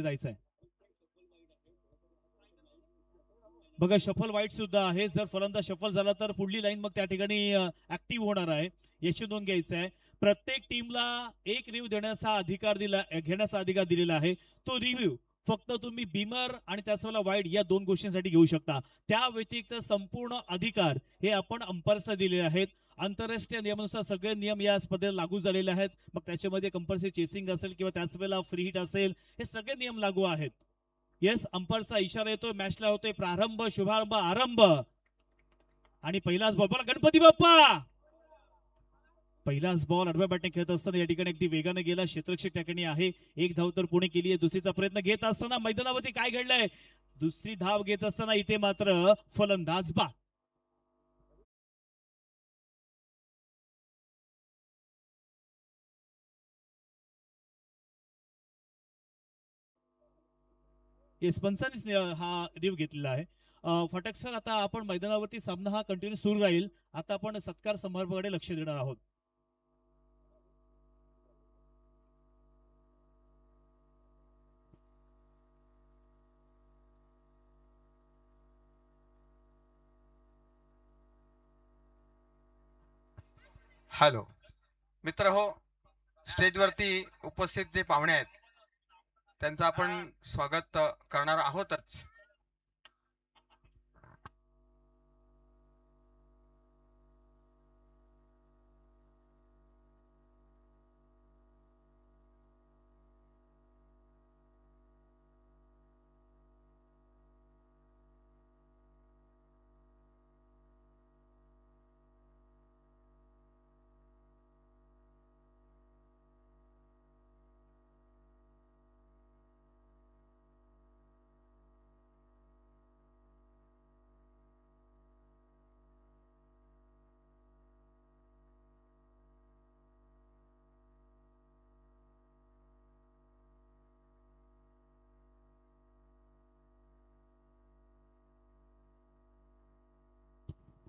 जायचंय. बघा शफल वाईट सुद्धा आहे. जर फलंदाज शफल झाला तर पुढली लाईन मग त्या ठिकाणी ऍक्टिव्ह होणार आहे. याची नोंद घ्यायचं आहे. प्रत्येक टीमला एक रिव्ह्यू देण्याचा अधिकार घेण्याचा अधिकार दिलेला आहे. तो रिव्ह्यू फक्त तुम्ही बीमर आणि त्याचवेळेला वाईड या दोन गोष्टींसाठी घेऊ शकता. त्या व्यतिरिक्त संपूर्ण अधिकार हे आपण अंपायर्सला दिलेले आहेत. आंतरराष्ट्रीय नियमानुसार सगळे नियम या स्पर्धेला लागू झालेले आहेत. मग त्याच्यामध्ये कंपल्सरी चेसिंग असेल किंवा त्याच वेळेला फ्री हिट असेल, हे सगळे नियम लागू आहेत. येस, अंपायरचा इशारा येतोय. मॅचला होतोय प्रारंभ, शुभारंभ, आरंभ. आणि पहिलाच बॉल, बोला गणपती बाप्पा. पहिलाच बॉल आडव्या बॅटने खेळत असताना या ठिकाणी अगदी वेगाने गेला. क्षेत्ररक्षक ठिकाणी आहे. एक धाव तर पुणे केली आहे. दुसरीचा प्रयत्न घेत असताना मैदानावरती काय घडलंय, दुसरी धाव घेत असताना इथे मात्र फलंदाज बाद. येस, पंचांनीच हा रिव्ह घेतलेला आहे. फटक सर, आता आपण मैदानावरती सामना हा कंटिन्यू सुरू राहील. आता आपण सत्कार समारंभाकडे लक्ष देणार आहोत. हॅलो मित्र हो, स्टेजवरती उपस्थित जे पाहुणे आहेत त्यांचं आपण स्वागत करणार आहोतच.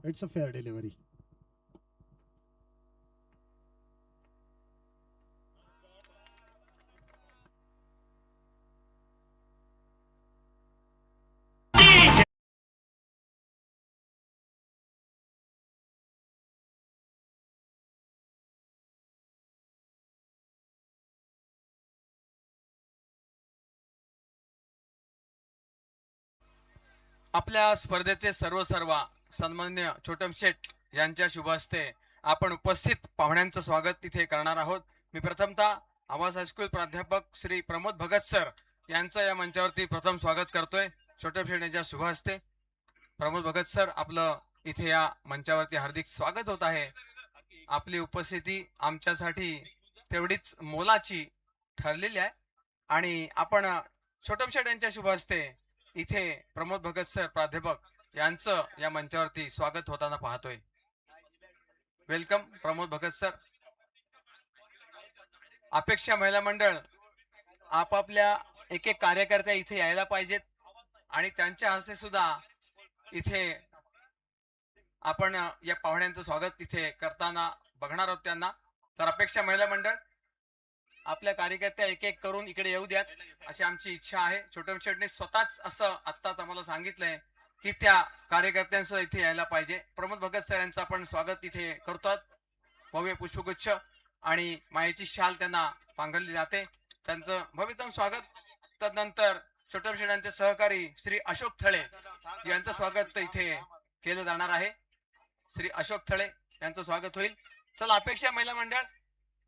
It's a fair delivery. आपल्या स्पर्धेचे सर्व सन्माननीय छोटम शेठ यांच्या शुभ हस्ते आपण उपस्थित पाहुण्यांचं स्वागत इथे करणार आहोत. मी प्रथमतः आवाज हायस्कूल प्राध्यापक श्री प्रमोद भगत सर यांचं या मंचावरती प्रथम स्वागत करतोय. छोटम शेठ यांच्या शुभ हस्ते प्रमोद भगत सर, आपलं इथे या मंचावरती हार्दिक स्वागत होत आहे. आपली उपस्थिती आमच्यासाठी तेवढीच मोलाची ठरलेली आहे आणि आपण छोटम शेठ यांच्या शुभ हस्ते इथे प्रमोद भगत सर प्राध्यापक यांचं या मंचावरती स्वागत होताना पाहतोय. Welcome Pramod Bhagat sir. अपेक्षा महिला मंडळ आपापल्या एक एक कार्यकर्त्या इथे यायला पाहिजेत आणि त्यांच्या हस्ते सुद्धा इथे आपण या पाहुण्यांचं स्वागत इथे करताना बघणार आहोत त्यांना. तर अपेक्षा महिला मंडळ आपल्या कार्यकर्त्या एक एक करून इकडे येऊ द्यात अशी आमची इच्छा आहे. छोटम शेठने स्वतःच असं आत्ताच आम्हाला सांगितलंय की त्या कार्यकर्त्यांसह इथे यायला पाहिजे. प्रमोद भगत सर यांचं आपण स्वागत इथे करतो. भव्य पुष्पगुच्छ आणि मायेची शाल त्यांना पांघरली जाते. त्यांचं भव्यतम स्वागत. तदनंतर छोटम शेठ यांचे सहकारी श्री अशोक थळे यांचं स्वागत इथे केलं जाणार आहे. श्री अशोक थळे यांचं स्वागत होईल. चला, अपेक्षा महिला मंडळ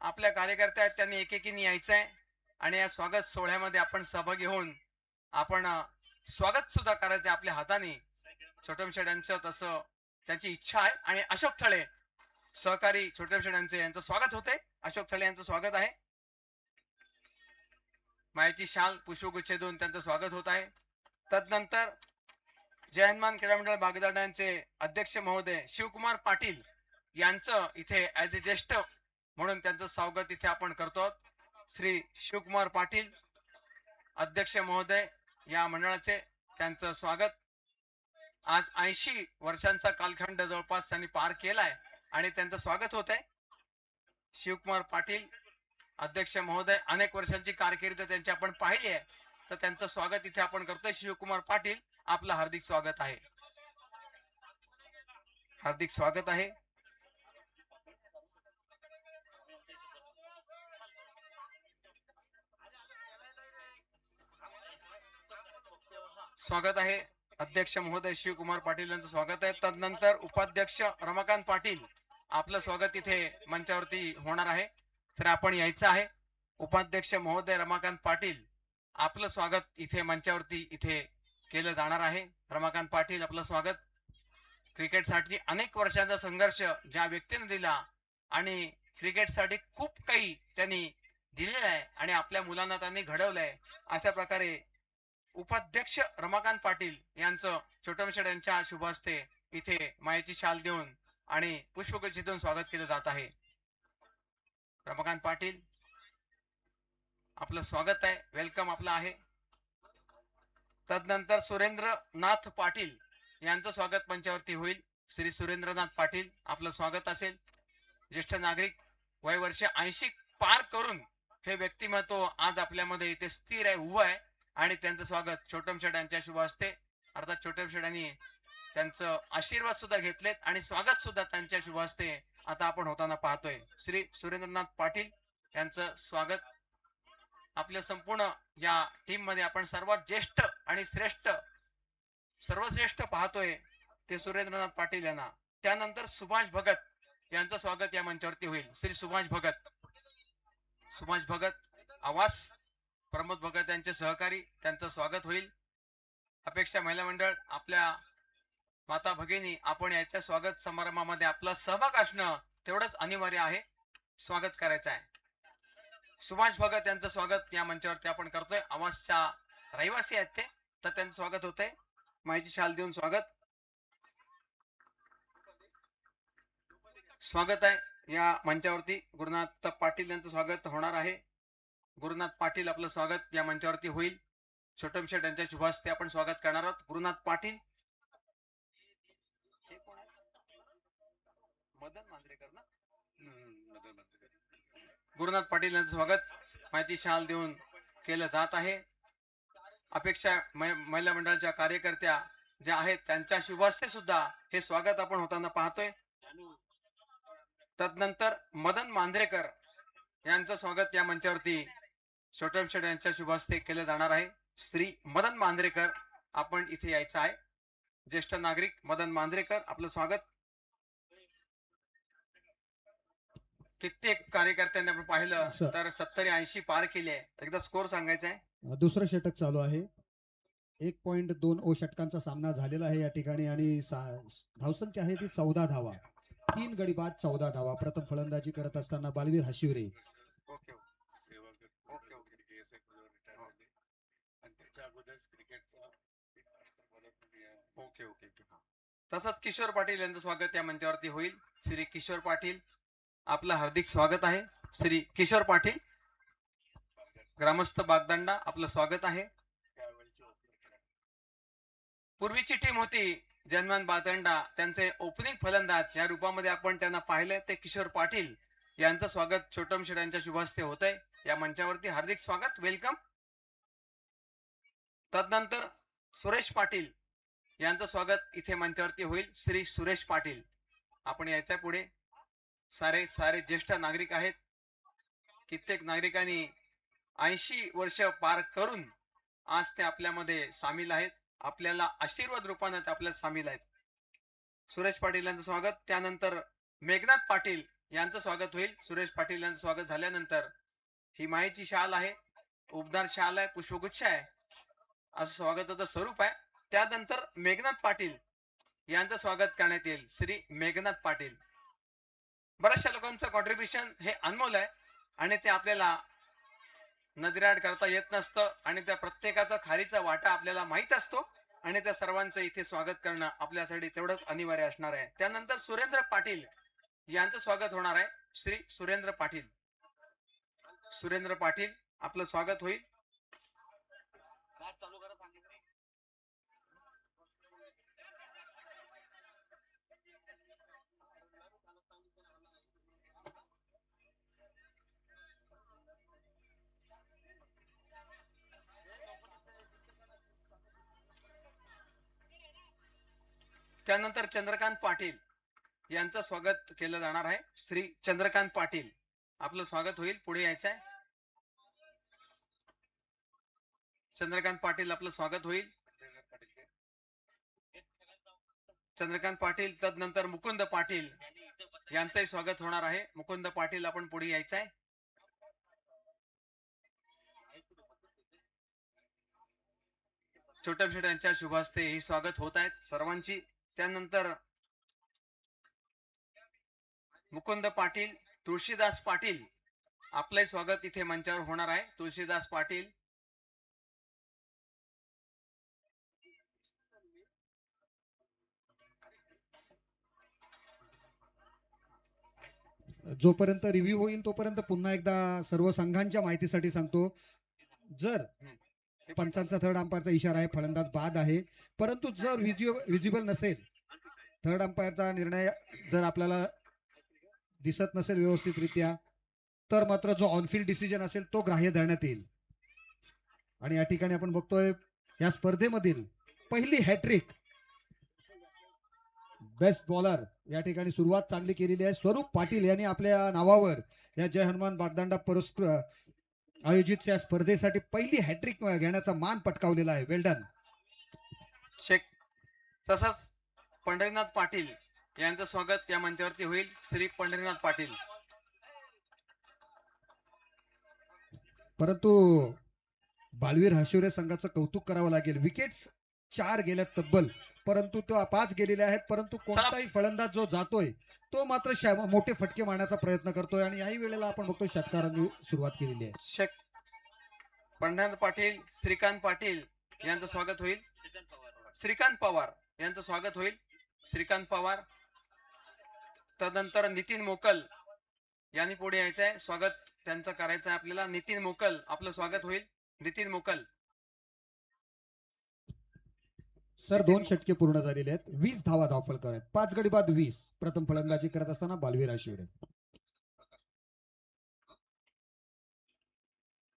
आपल्या कार्यकर्त्या आहेत त्यांनी एकेकीने यायचं आहे आणि या स्वागत सोहळ्यामध्ये आपण सहभागी होऊन आपण स्वागत सुद्धा करायचं आपल्या हाताने. छोटम शेठ यांचं तसं त्यांची इच्छा आहे. आणि अशोक थळे सहकारी छोटम शेठ यांचं स्वागत होते. अशोक थळे यांचं स्वागत आहे. मायेची शाल पुष्पगुच्छ देऊन त्यांचं स्वागत होत आहे. तदनंतर जय हनुमान क्रीडा मंडळ बागदाडा यांचे अध्यक्ष महोदय शिवकुमार पाटील यांचं इथे ऍज ए ज्येष्ठ म्हणून त्यांचं स्वागत इथे आपण करतो. श्री शिवकुमार पाटील अध्यक्ष महोदय या मंडळाचे, त्यांचं स्वागत. आज 80 वर्षांचा कालखंड जवळपास त्यांनी पार केलाय आणि त्यांचं स्वागत होत आहे. शिवकुमार पाटील अध्यक्ष महोदय, अनेक वर्षांची कारकीर्द त्यांची आपण पाहिली आहे तर त्यांचं स्वागत इथे आपण करतोय. शिवकुमार पाटील आपलं हार्दिक स्वागत आहे. हार्दिक स्वागत आहे. स्वागत आहे अध्यक्ष महोदय शिवकुमार पाटील यांचं स्वागत आहे. तदनंतर उपाध्यक्ष रमाकांत पाटील आपलं स्वागत इथे मंचावरती होणार आहे. तर आपण यायचं आहे. उपाध्यक्ष महोदय रमाकांत पाटील आपलं स्वागत इथे मंचावरती इथे केलं जाणार आहे. रमाकांत पाटील आपलं स्वागत. क्रिकेटसाठी अनेक वर्षांचा संघर्ष ज्या व्यक्तीने दिला आणि क्रिकेटसाठी खूप काही त्यांनी दिलेलं आहे आणि आपल्या मुलांना त्यांनी घडवलंय, अशा प्रकारे उपाध्यक्ष रमाकांत पाटील यांचं छोटमशेड यांच्या शुभ हस्ते इथे मायेची शाल देऊन आणि पुष्पगुच्छ देऊन स्वागत केलं जात आहे. रमाकांत पाटील आपलं स्वागत आहे. वेलकम आपलं आहे. तदनंतर सुरेंद्रनाथ पाटील यांचं स्वागत मंचावरती होईल. श्री सुरेंद्रनाथ पाटील आपलं स्वागत असेल. ज्येष्ठ नागरिक, वय वर्ष 80 पार करून हे व्यक्तिमत्व आज आपल्यामध्ये इथे स्थिर आहे, उभं आहे आणि त्यांचं स्वागत छोटमशेड यांच्या शुभ हस्ते, अर्थात छोटमशेड यांनी त्यांचं आशीर्वाद सुद्धा घेतलेत आणि स्वागत सुद्धा त्यांच्या शुभ हस्ते आता आपण होताना पाहतोय. श्री सुरेंद्रनाथ पाटील यांचं स्वागत. आपल्या संपूर्ण या टीम मध्ये आपण सर्वात ज्येष्ठ आणि श्रेष्ठ, सर्वश्रेष्ठ पाहतोय ते सुरेंद्रनाथ पाटील यांना. त्यानंतर सुभाष भगत यांचं स्वागत या मंचावरती होईल. श्री सुभाष भगत, सुभाष भगत आवास, प्रमोद भगत यांचे सहकारी, त्यांचं स्वागत होईल. अपेक्षा महिला मंडळ, आपल्या माता भगिनी, आपण याच्या स्वागत समारंभामध्ये आपला सहभाग असणं तेवढंच अनिवार्य आहे. स्वागत करायचं आहे. सुभाष भगत यांचं स्वागत या मंचावरती आपण करतोय. आवासच्या रहिवासी आहेत ते, तर त्यांचं स्वागत होतंय. माहिती शाल देऊन स्वागत. स्वागत आहे या मंचावरती. गुरुनाथ पाटील यांचं स्वागत होणार आहे. गुरुनाथ पाटील आपलं स्वागत या मंचावरती होईल. छोटमशेड यांच्या शुभ हस्ते आपण स्वागत करणार आहोत. गुरुनाथ पाटील, मदन मांजरेकर ना, गुरुनाथ पाटील यांचं स्वागत माहिती शाल देऊन केलं जात आहे. अपेक्षा महिला मंडळाच्या कार्यकर्त्या ज्या आहेत त्यांच्या शुभ हस्ते सुद्धा हे स्वागत आपण होताना पाहतोय. तदनंतर मदन मांजरेकर यांचं स्वागत या मंचावरती छोटमशेड यांच्या शुभ हस्ते केलं जाणार आहे. श्री मदन मांजरेकर आपण इथे यायचं आहे. ज्येष्ठ नागरिक मदन मांजरेकर आपलं स्वागत. कित्येक कार्यकर्त्यांनी आपण पाहिलं तर 70-80 पार केले आहे. एकदा स्कोर सांगायचा आहे. दुसरं षटक चालू आहे. 1.2 षटकांचा सामना झालेला आहे या ठिकाणी आणि धावसंख्या आहे ती 14 धावा. 3 गडी बाद 14 धावा. प्रथम फलंदाजी करत असताना Balveer Hashivare. Okay okay okay okay. तसंच किशोर पाटील यांचं स्वागत या मंचावरती होईल. श्री किशोर पाटील आपलं हार्दिक स्वागत आहे. श्री किशोर पाटील, ग्रामस्थ बागदंडा, आपलं स्वागत आहे. पूर्वीची टीम होती जन्मान बागदंडा, त्यांचे ओपनिंग फलंदाज या रूपामध्ये आपण त्यांना पाहिलं ते किशोर पाटील यांचं स्वागत छोटमशेड यांच्या शुभ हस्ते होत आहे या मंचावरती. हार्दिक स्वागत, वेलकम. तदनंतर सुरेश पाटील यांचं स्वागत इथे मंचावरती होईल. श्री सुरेश पाटील आपण याच्या पुढे. सारे ज्येष्ठ नागरिक आहेत. कित्येक नागरिकांनी 80 वर्ष पार करून आज ते आपल्यामध्ये सामील आहेत. आपल्याला आशीर्वाद रूपाने ते आपल्यात सामील आहेत. सुरेश पाटील यांचं स्वागत. त्यानंतर मेघनाथ पाटील यांचं स्वागत होईल. सुरेश पाटील यांचं स्वागत झाल्यानंतर ही मायेची शाल आहे, उबदार शाल आहे, पुष्पगुच्छ आहे, असं स्वागताचं स्वरूप आहे. त्यानंतर मेघनाथ पाटील यांचं स्वागत करण्यात येईल. श्री मेघनाथ पाटील. बऱ्याचशा लोकांचं कॉन्ट्रीब्युशन हे अनमोल आहे आणि ते आपल्याला नजरेआड करता येत नसतं आणि त्या प्रत्येकाचा खारीचा वाटा आपल्याला माहित असतो आणि त्या सर्वांचं इथे स्वागत करणं आपल्यासाठी तेवढंच अनिवार्य असणार आहे. त्यानंतर सुरेंद्र पाटील यांचं स्वागत होणार आहे. श्री सुरेंद्र पाटील. सुरेंद्र पाटील आपलं स्वागत होईल. त्यानंतर चंद्रकांत पाटील यांचं स्वागत केलं जाणार आहे. श्री चंद्रकांत पाटील आपलं स्वागत होईल, पुढे यायचं आहे. चंद्रकांत पाटील आपलं स्वागत होईल. चंद्रकांत पाटील, तदनंतर मुकुंद पाटील यांचंही स्वागत होणार आहे. मुकुंद पाटील आपण पुढे यायचं आहे. छोट्या छोट्यांच्या शुभ हस्ते ही स्वागत होत आहेत सर्वांची. त्यानंतर मुकुंद पाटील, तुळशीदास पाटील आपलंही स्वागत इथे मंचावर होणार आहे. तुळशीदास पाटील, जोपर्यंत रिव्ह्यू होईल तोपर्यंत पुन्हा एकदा सर्व संघांच्या माहितीसाठी सांगतो. जर पंचांचा थर्ड अंपायरचा इशारा आहे, फलंदाज बाद आहे, परंतु जर विजिबल नसेल, थर्ड अंपायरचा निर्णय जर आपल्याला दिसत नसेल व्यवस्थितरित्या, तर मात्र जो ऑनफिल्ड डिसिजन असेल तो ग्राह्य धरण्यात येईल. आणि या ठिकाणी आपण बघतोय या स्पर्धेमधील पहिली हॅट्रिक बेस्ट बॉलर या ठिकाणी सुरुवात चांगली केलेली आहे. स्वरूप पाटील यांनी आपल्या नावावर या जय हनुमान बागदांडा पुरस्कार आयोजित या स्पर्धेसाठी पहिली हॅट्रिक घेण्याचा मान पटकावलेला आहे. वेल्डन. शेख. तसंच पंढरीनाथ पाटील यांचं स्वागत या मंचावरती होईल. श्री पंढरीनाथ पाटील. परंतु बाळवीर हशिवरे संघाचं कौतुक करावं लागेल. विकेट्स 4 गेल्यात तब्बल, परंतु तो 5 गेलेले आहेत, परंतु कोणताही फलंदाज जो जातोय तो मात्र मोठे फटके मारण्याचा प्रयत्न करतोय. आणि याही वेळेला आपण बघतो षटकारांनी सुरुवात केलेली आहे. शेख पंढरीनाथ पाटील, श्रीकांत पाटील यांचं स्वागत होईल. श्रीकांत पवार यांचं स्वागत होईल. श्रीकांत पवार, तदनंतर नितीन मोकल यांनी पुढे यायचं आहे. स्वागत त्यांचं करायचं आहे आपल्याला. नितीन मोकल आपलं स्वागत होईल. नितीन मोकल. सर 2 षटके पूर्ण झालेले आहेत. 20 धावा धावफलक आहेत. 5 गडी बाद 20. प्रथम फलंदाजी करत असताना बाळवीर हशिवरे.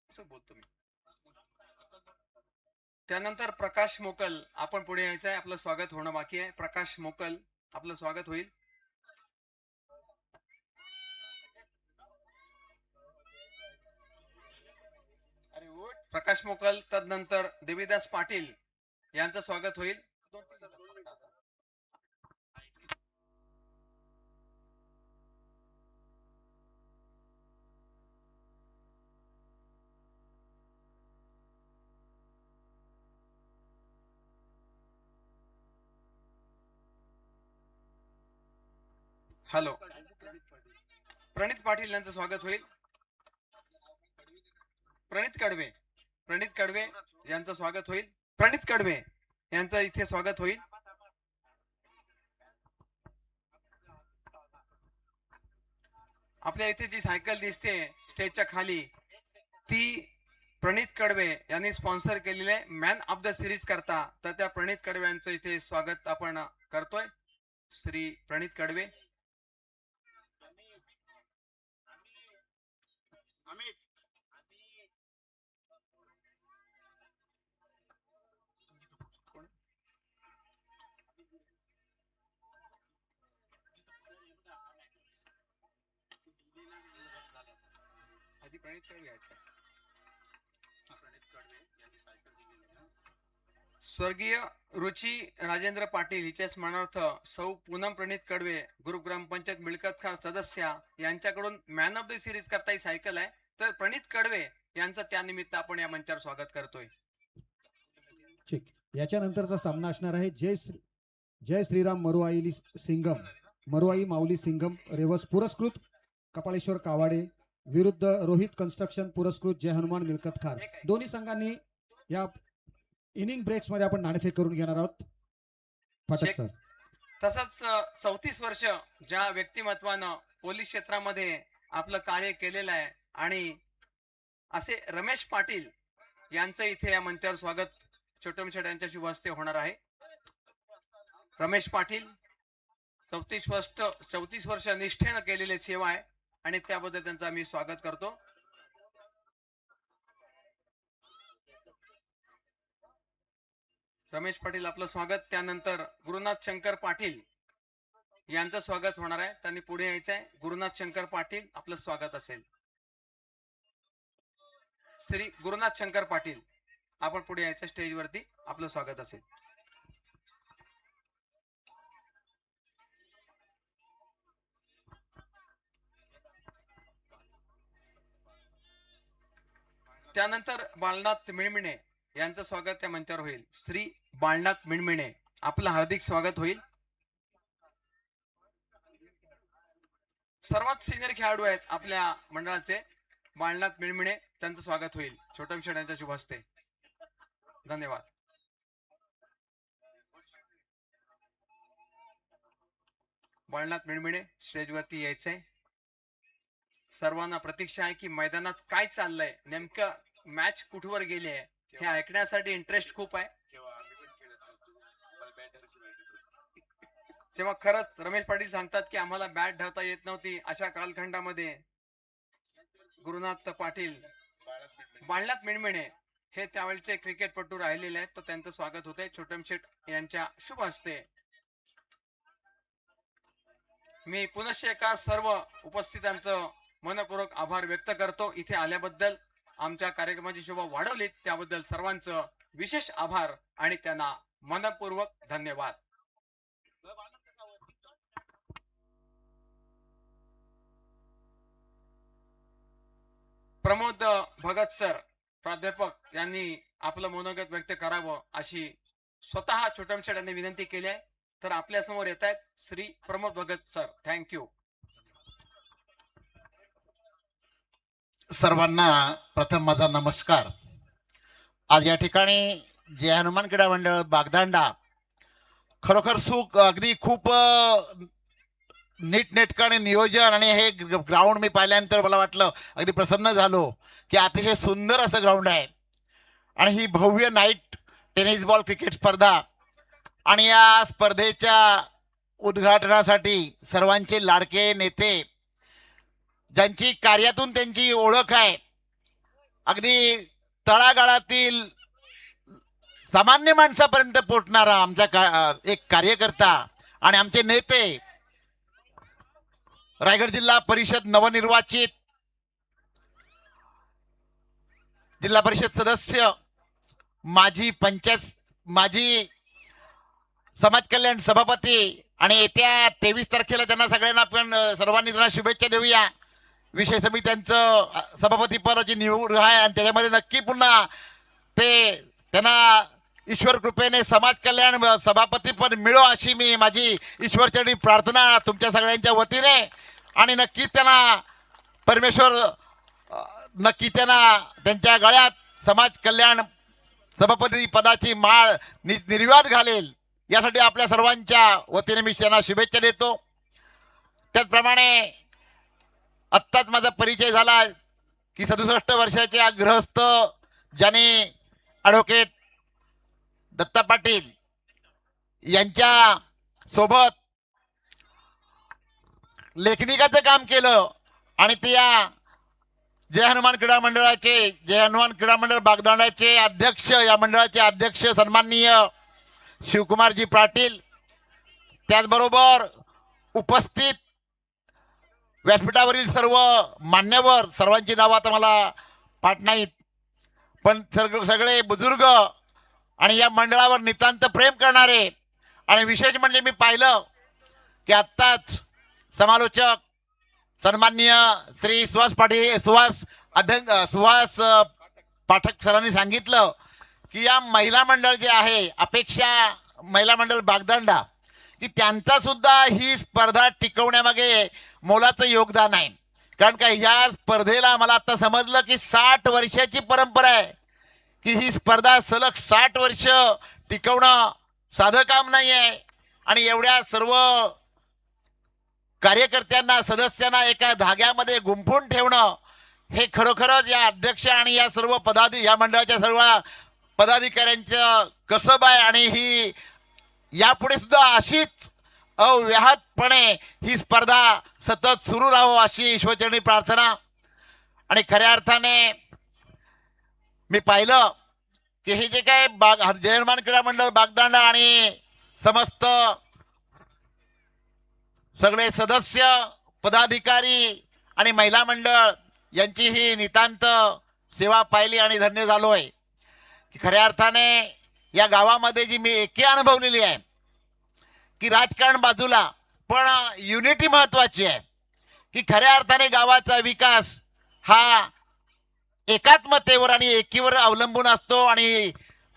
बोलतो मी. त्यानंतर प्रकाश मोकल आपण पुढे यायचं आहे. आपलं स्वागत होणं बाकी आहे. प्रकाश मोकल आपलं स्वागत होईल. प्रकाश मोकल, तदनंतर देवीदास पाटील यांचं स्वागत होईल. हॅलो. प्रणित पाटील यांचं स्वागत होईल. प्रणित कडवे, प्रणित कडवे यांचं स्वागत होईल. प्रणित कडवे यांचं इथे स्वागत होईल. आपल्या इथे जी सायकल दिसते स्टेजच्या खाली, ती प्रणित कडवे यांनी स्पॉन्सर केलेले मॅन ऑफ द सिरीज करता. तर त्या प्रणित कडवे यांचं इथे स्वागत आपण करतोय. श्री प्रणित कडवे. स्वर्गीय रुची राजेंद्र पाटील हिच्या स्मरणार्थ सौ पूनम प्रणित कडवे, ग्रुप ग्रामपंचायत मिळकतखार सदस्य यांच्याकडून मॅन ऑफ द सिरीज करता ही सायकल आहे. तर प्रणित कडवे यांचं त्यानिमित्त आपण या मंचावर स्वागत करतोय. ठीक. याच्यानंतरचा सामना असणार आहे जय श्रीराम मरुआई माऊली सिंगम रेवस पुरस्कृत कपाळेश्वर कावाडे विरुद्ध रोहित कन्स्ट्रक्शन पुरस्कृत जय हनुमान मिळकतखार. दोन्ही संघांनी या इनिंग ब्रेक्स मध्ये आपण नाणेफेक करून घेणार आहोत. फाटक सर. तसंच 34 वर्ष ज्या व्यक्तिमत्वानं पोलीस क्षेत्रामध्ये आपलं कार्य केलेलं आहे आणि असे रमेश पाटील यांचं इथे या मंचावर स्वागत छोटे यांच्या शुभ हस्ते होणार आहे. रमेश पाटील 34 वर्ष निष्ठेनं केलेली सेवा आहे आणि त्याबद्दल त्यांचा मी स्वागत करतो. रमेश पाटील आपलं स्वागत. त्यानंतर गुरुनाथ शंकर पाटील यांचं स्वागत होणार आहे. त्यांनी पुढे यायचं आहे. गुरुनाथ शंकर पाटील आपलं स्वागत असेल. श्री गुरुनाथ शंकर पाटील आपण पुढे यायचं स्टेजवरती, आपलं स्वागत असेल. त्यानंतर बाळनाथ मिणमिणे यांचं स्वागत त्या मंचावर होईल. श्री बाळनाथ मिणमिणे आपलं हार्दिक स्वागत होईल. सर्वात सिनियर खेळाडू आहेत आपल्या मंडळाचे बाळनाथ मिणमिणे, त्यांचं स्वागत होईल छोटम शेठ यांच्या शुभ हस्ते. धन्यवाद. बाळनाथ मिणमिणे स्टेजवरती यायचंय. सर्वांना प्रतीक्षा आहे की मैदानात काय चाललंय, नेमकं मॅच कुठवर गेली आहे हे ऐकण्यासाठी इंटरेस्ट खूप आहे. जेव्हा खरंच रमेश पाटील सांगतात की आम्हाला बॅट धरता येत नव्हती, अशा कालखंडामध्ये गुरुनाथ पाटील बाळनाथ मिणमिणे हे त्यावेळचे क्रिकेटपटू राहिलेले आहेत, तर त्यांचं स्वागत होतंय छोटम शेठ यांच्या शुभ हस्ते. मी पुनश्च एका सर्व उपस्थितांचं मनपूर्वक आभार व्यक्त करतो. इथे आल्याबद्दल, आमच्या कार्यक्रमाची शोभा वाढवलीत त्याबद्दल सर्वांचं विशेष आभार आणि त्यांना मनपूर्वक धन्यवाद. प्रमोद भगत सर प्राध्यापक यांनी आपलं मनोगत व्यक्त करावं अशी स्वतः छोटम शेठ यांनी विनंती केली आहे. तर आपल्या समोर येत आहेत श्री प्रमोद भगत सर. थँक्यू. सर्वांना प्रथम माझा नमस्कार. आज या ठिकाणी जे हनुमान क्रीडा मंडळ बागदांडा खरोखर सुख अगदी खूप नीटनेटकाने नियोजन आणि हे ग्राउंड मी पाहिल्यानंतर मला वाटलं, अगदी प्रसन्न झालो की अतिशय सुंदर असं ग्राउंड आहे. आणि ही भव्य नाईट टेनिस बॉल क्रिकेट स्पर्धा आणि या स्पर्धेच्या उद्घाटनासाठी सर्वांचे लाडके नेते, ज्यांची कार्यातून त्यांची ओळख आहे, अगदी तळागाळातील सामान्य माणसापर्यंत पोहोचणारा आमचा एक कार्यकर्ता आणि आमचे नेते, रायगड जिल्हा परिषद नवनिर्वाचित जिल्हा परिषद सदस्य, माजी समाज कल्याण सभापती आणि येत्या 23 तारखेला त्यांना सगळ्यांना आपण सर्वांनी जरा शुभेच्छा देऊया. विषय समित्यांचं सभापतीपदाची निवड आहे आणि त्याच्यामध्ये नक्की पुन्हा त्यांना ईश्वर कृपेने समाज कल्याण सभापतीपद मिळो अशी मी माझी ईश्वरचरणी प्रार्थना तुमच्या सगळ्यांच्या वतीने. आणि नक्कीच त्यांना परमेश्वर नक्की त्यांच्या गळ्यात समाज कल्याण सभापती पदाची माळ निर्विवाद घालेल यासाठी आपल्या सर्वांच्या वतीने मी त्यांना शुभेच्छा देतो. त्याचप्रमाणे आत्ताच माझा परिचय झाला की 67 वर्षाच्या गृहस्थ ज्याने ॲडव्होकेट दत्ता पाटील यांच्या सोबत लेखनिकाचं काम केलं आणि ते या जय हनुमान क्रीडा मंडळ बागदांडाचे अध्यक्ष, या मंडळाचे अध्यक्ष सन्माननीय शिवकुमारजी पाटील, त्याचबरोबर उपस्थित व्यासपीठावरील सर्व मान्यवर, सर्वांची नावं आता मला पाठ नाहीत, पण सगळे बुजुर्ग आणि या मंडळावर नितांत प्रेम करणारे. आणि विशेष म्हणजे मी पाहिलं की आत्ताच समालोचक सन्माननीय श्री सुहास पाठक सरांनी सांगितलं की या महिला मंडळ जे आहे अपेक्षा महिला मंडळ बागदांडा, की त्यांचा सुद्धा ही स्पर्धा टिकवण्यामागे मोलाचं योगदान आहे. कारण का या स्पर्धेला मला आता समजलं की 60 वर्षाची परंपरा आहे, की ही स्पर्धा सलग 60 वर्ष टिकवणं साधं काम नाही आहे. आणि एवढ्या सर्व कार्यकर्त्यांना, सदस्यांना एका धाग्यामध्ये गुंफून ठेवणं हे खरोखरच या अध्यक्ष आणि या सर्व या मंडळाच्या सर्व पदाधिकाऱ्यांचं कसब आहे. आणि ही यापुढे सुद्धा अशीच अव्याहतपणे ही स्पर्धा सतत सुरू राहो अशी ईश्वरचरणी प्रार्थना. आणि खऱ्या अर्थाने मी पाहिलं की हे जे काय जयमान क्रीडा मंडळ बागदांडा आणि समस्त सगळे सदस्य पदाधिकारी आणि महिला मंडळ यांची ही नितांत सेवा पाहिली आणि धन्य झालोय की खऱ्या अर्थाने या गावामध्ये जी मी एकी अनुभवलेली आहे की राजकारण बाजूला पण युनिटी महत्वाची आहे की खऱ्या अर्थाने गावाचा विकास हा एकात्मतेवर आणि एकीवर अवलंबून असतो आणि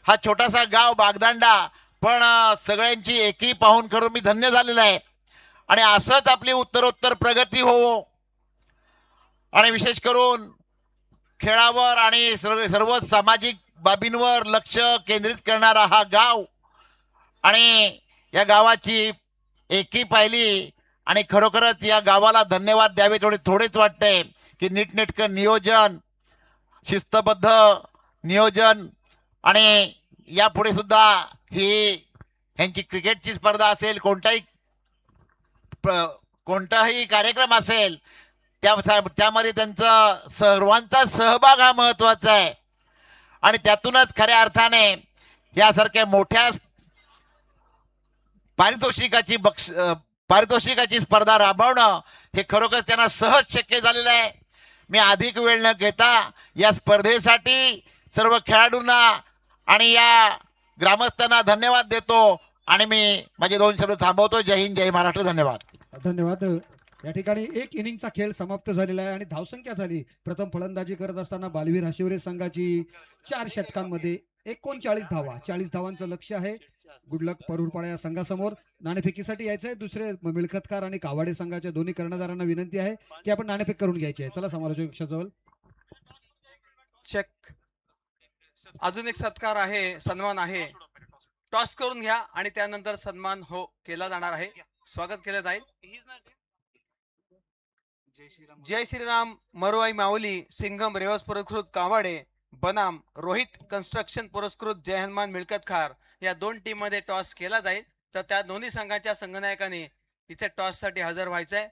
हा छोटासा गाव बागदांडा पण सगळ्यांची एकी पाहून करून मी धन्य झालेला आहे आणि असंच आपली उत्तरोत्तर प्रगती हो आणि विशेष करून खेळावर आणि सर्व सामाजिक बाबींवर लक्ष केंद्रित करणारा हा गाव आणि या गावाची एकी पाहिली आणि खरोखरच या गावाला धन्यवाद द्यावे थोडेच वाटते की नीटनेटकं नियोजन शिस्तबद्ध नियोजन आणि यापुढे सुद्धा ही ह्यांची क्रिकेटची स्पर्धा असेल कोणताही कार्यक्रम असेल त्यामध्ये त्यांचा सर्वांचा सहभाग हा महत्वाचा आहे आणि त्यातूनच खऱ्या अर्थाने यासारख्या मोठ्या पारितोषिकाची स्पर्धा राबवणं हे खरोखर त्यांना सहज शक्य झालेलं आहे. मी अधिक वेळ न घेता या स्पर्धेसाठी सर्व खेळाडूंना आणि या ग्रामस्थांना धन्यवाद देतो आणि मी माझे 2 शब्द थांबवतो. जय हिंद, जय महाराष्ट्र. धन्यवाद. धन्यवाद. या ठिकाणी एक इनिंगचा खेळ समाप्त झालेला आहे आणि धावसंख्या झाली. प्रथम फलंदाजी करत असताना बालवीर हाशिवरे संघाची 4 षटकांमध्ये 39 धावा. 40 धावांचं लक्ष्य आहे. गुडलक परूरपाडा या संघासमोर. नाणेफेकीसाठी यायचंय. दुसरे मिळकतकार आणि कावाडे संघाच्या दोन्ही कर्णधारांना विनंती आहे की आपण नाणेफेक करून घ्यायची आहे. चला समालोचक कक्षाजवळ. चेक. अजून एक सत्कार आहे, सन्मान आहे. टॉस करून घ्या आणि त्यानंतर सन्मान हो केला जाणार आहे. स्वागत केलं जाईल. जय श्रीराम मरुआई माऊली सिंघम रेवस पुरस्कृत कावाडे बनाम रोहित कन्स्ट्रक्शन पुरस्कृत जय हनुमान मिळकतखार या 2 टीम मध्ये टॉस केला जाईल. तर त्या दोन्ही संघाच्या संघनायकांनी इथे टॉस साठी हजर व्हायचंय.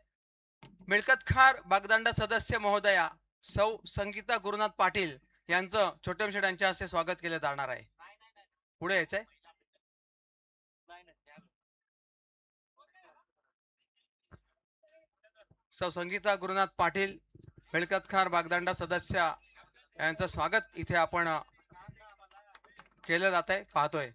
मिळकतखार बागदांडा सदस्य महोदया सौ संगीता गुरुनाथ पाटील यांचं छोटे शेडांच्या हस्ते स्वागत केलं जाणार आहे. पुढे यायचंय. सौ संगीता गुरुनाथ पाटील मिळकतखार बागदांडा सदस्य यांचं स्वागत इथे आपण केलं जात आहे, पाहतोय.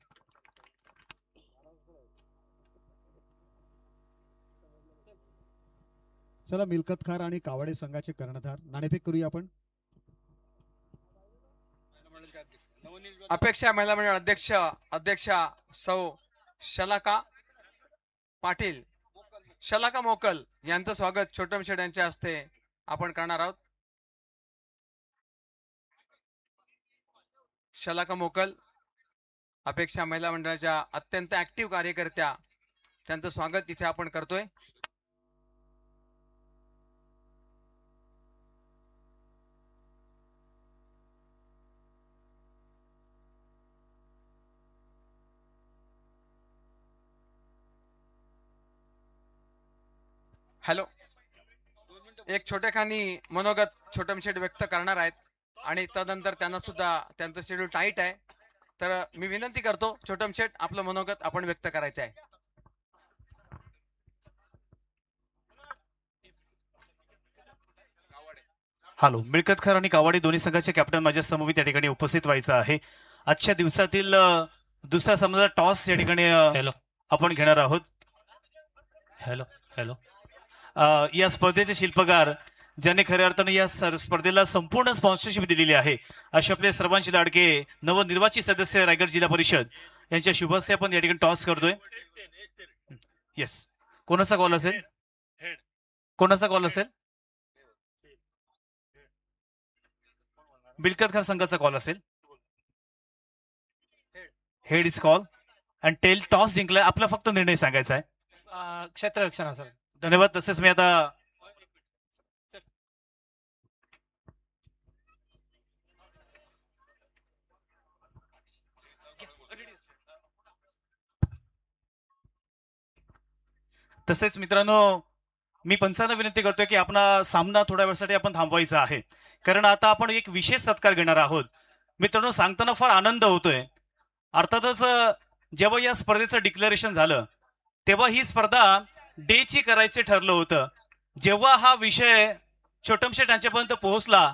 चला मिल्कतखार आणि कावाडे संघाचे कर्णधार नाणेफेक करूया आपण. अपेक्षा महिला मंडळ अध्यक्षा सौ शलाका पाटील शलाका मोकल यांचं स्वागत छोटम शेड यांच्या हस्ते आपण करणार आहोत. शलाका मोकल अपेक्षा महिला मंडळाच्या अत्यंत ऍक्टिव्ह कार्यकर्त्या त्यांचं स्वागत इथे आपण करतोय. हॅलो. एक छोटेखानी मनोगत छोटम शेड व्यक्त करणार आहेत आणि त्यानंतर त्यांना सुद्धा त्यांचं शेड्यूल टाईट आहे. तर मी विनंती करतो छोटम शेड आपलं मनोगत आपण व्यक्त करायचं आहे. हॅलो. मिळकतखार आणि कावाडी दोन्ही संघाचे कॅप्टन माझ्या समोर त्या ठिकाणी उपस्थित व्हायचं आहे. आजच्या दिवसातील दुसरा सामना टॉस या ठिकाणी आपण घेणार आहोत. Hello hello. या स्पर्धेचे शिल्पकार ज्याने खऱ्या अर्थाने या स्पर्धेला संपूर्ण स्पॉन्सरशिप दिलेली आहे असे आपले सर्वांचे लाडके नवनिर्वाचित सदस्य रायगड जिल्हा परिषद यांच्या शुभ हस्ते आपण या ठिकाणी टॉस करतोय. येस. कोणाचा कॉल असेल? कोणाचा कॉल असेल? मिळकतखार संघाचा कॉल असेल. Head is call and tail toss जिंकलाय. आपला फक्त निर्णय सांगायचा आहे. क्षेत्ररक्षण असेल. धन्यवाद. तसेच मी आता तसेच मित्रांनो मी पंचांना विनंती करतोय की आपला सामना थोड्या वेळासाठी आपण थांबवायचा आहे कारण आता आपण एक विशेष सत्कार घेणार आहोत. मित्रांनो सांगताना फार आनंद होतोय. अर्थातच जेव्हा या स्पर्धेचं डिक्लेरेशन झालं तेव्हा ही स्पर्धा डेची करायचे ठरलं होतं. जेव्हा हा विषय छोटमशेठ यांच्यापर्यंत पोहोचला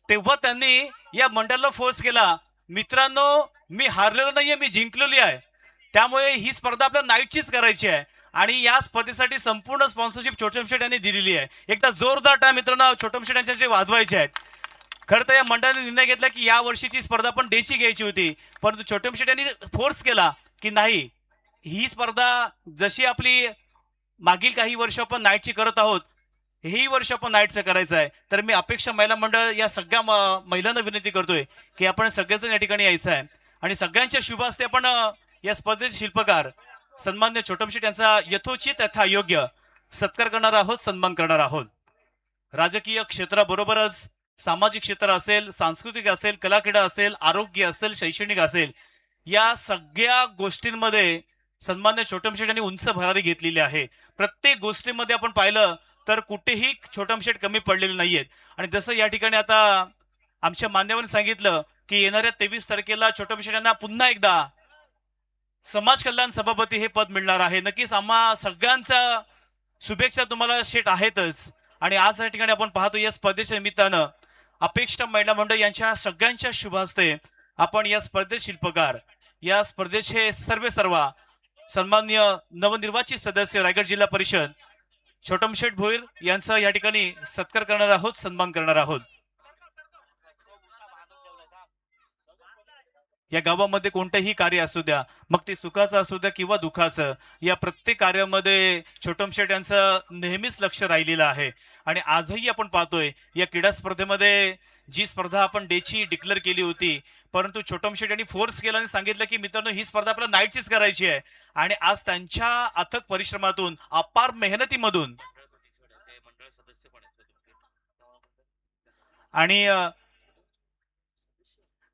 तेव्हा त्यांनी या मंडळाला फोर्स केला, मित्रांनो मी हारलेलो नाहीये, मी जिंकलेली आहे, त्यामुळे ही स्पर्धा आपल्या नाईटचीच करायची आहे. आणि या स्पर्धेसाठी संपूर्ण स्पॉन्सरशिप छोटमशेठ यांनी दिलेली आहे. एकदा जोरदार टाळ्या मित्रांनो छोटमशेठ यांच्यासाठी वाजवायचे आहेत. खरं तर या मंडळाने निर्णय घेतला की या वर्षीची स्पर्धा पण डेची घ्यायची होती, परंतु छोटमशेठ यांनी फोर्स केला की नाही, ही स्पर्धा जशी आपली मागील काही वर्ष आपण नाईटची करत आहोत, ही वर्ष आपण नाईटचं करायचं आहे. तर मी अपेक्षा महिला मंडळ या सगळ्या महिलांना विनंती करतोय की आपण सगळेजण या ठिकाणी यायचं आहे आणि सगळ्यांच्या शुभ हस्ते आपण या स्पर्धेचे शिल्पकार सन्मान्य छोटमशेठ यांचा यथोचित यथायोग्य सत्कार करणार आहोत, सन्मान करणार आहोत. राजकीय क्षेत्राबरोबरच सामाजिक क्षेत्र असेल, सांस्कृतिक असेल, कला क्रीडा असेल, आरोग्य असेल, शैक्षणिक असेल, या सगळ्या गोष्टींमध्ये सन्मान्य छोटमशेठ यांनी उंच भरारी घेतलेली आहे. प्रत्येक गोष्टीमध्ये आपण पाहिलं तर कुठेही छोटमशेठ कमी पडलेले नाहीयेत. आणि जसं या ठिकाणी आता आमच्या मान्यवरांनी सांगितलं की येणाऱ्या 23 तारखेला छोटमशेठ यांना पुन्हा एकदा समाज कल्याण सभापती हे पद मिळणार आहे. नक्कीच आम्हा सगळ्यांचा शुभेच्छा तुम्हाला शेठ आहेतच. आणि आज या ठिकाणी आपण पाहतो या स्पर्धेच्या निमित्तानं अपेक्षा महिला मंडळ यांच्या सगळ्यांच्या शुभ हस्ते आपण या स्पर्धेत शिल्पकार, या स्पर्धेचे सर्व सन्मान्य नवनिर्वाचित सदस्य रायगड जिल्हा परिषद छोटमशेठ भोईर यांचा या ठिकाणी सत्कार करणार आहोत, सन्मान करणार आहोत. या गावामध्ये कोणतेही कार्य असू द्या, मग ते सुखाचं असू द्या किंवा दुःखाचं, या प्रत्येक कार्यामध्ये छोटमशेठ यांचं नेहमीच लक्ष राहिलेलं आहे. आणि आजही आपण पाहतोय या क्रीडा स्पर्धेमध्ये जी स्पर्धा आपण डेची डिक्लेअर केली होती, परंतु छोटमशेठ यांनी फोर्स केला आणि सांगितलं की मित्रांनो ही स्पर्धा आपल्याला नाईटचीच करायची आहे. आणि आज त्यांच्या अथक परिश्रमातून, अपार मेहनतीमधून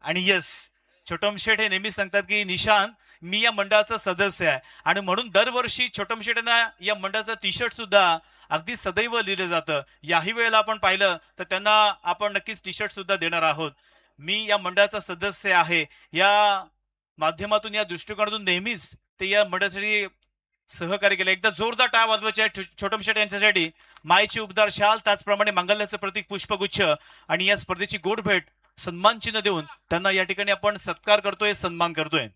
आणि यस, छोटमशेठ हे नेहमी सांगतात की निशांत मी या मंडळाचा सदस्य आहे. आणि म्हणून दरवर्षी छोटमशेठ यांना या मंडळाचं टी शर्ट सुद्धा अगदी सदैव लिहिलं जातं. याही वेळेला आपण पाहिलं तर त्यांना आपण नक्कीच टी शर्ट सुद्धा देणार आहोत. मी या मंडळाचा सदस्य आहे या माध्यमातून, या दृष्टिकोनातून नेहमीच ते या मंडळासाठी सहकार्य केलं. एकदा जोरदार टाळ्या वाजवायच्या छोटमशेठ यांच्यासाठी. मायेची उबदार शाल, त्याचप्रमाणे मांगल्याचं प्रतीक पुष्पगुच्छ आणि या स्पर्धेची गोड भेट सन्मान चिन्ह देऊन त्यांना या ठिकाणी आपण सत्कार करतोय, सन्मान करतोय.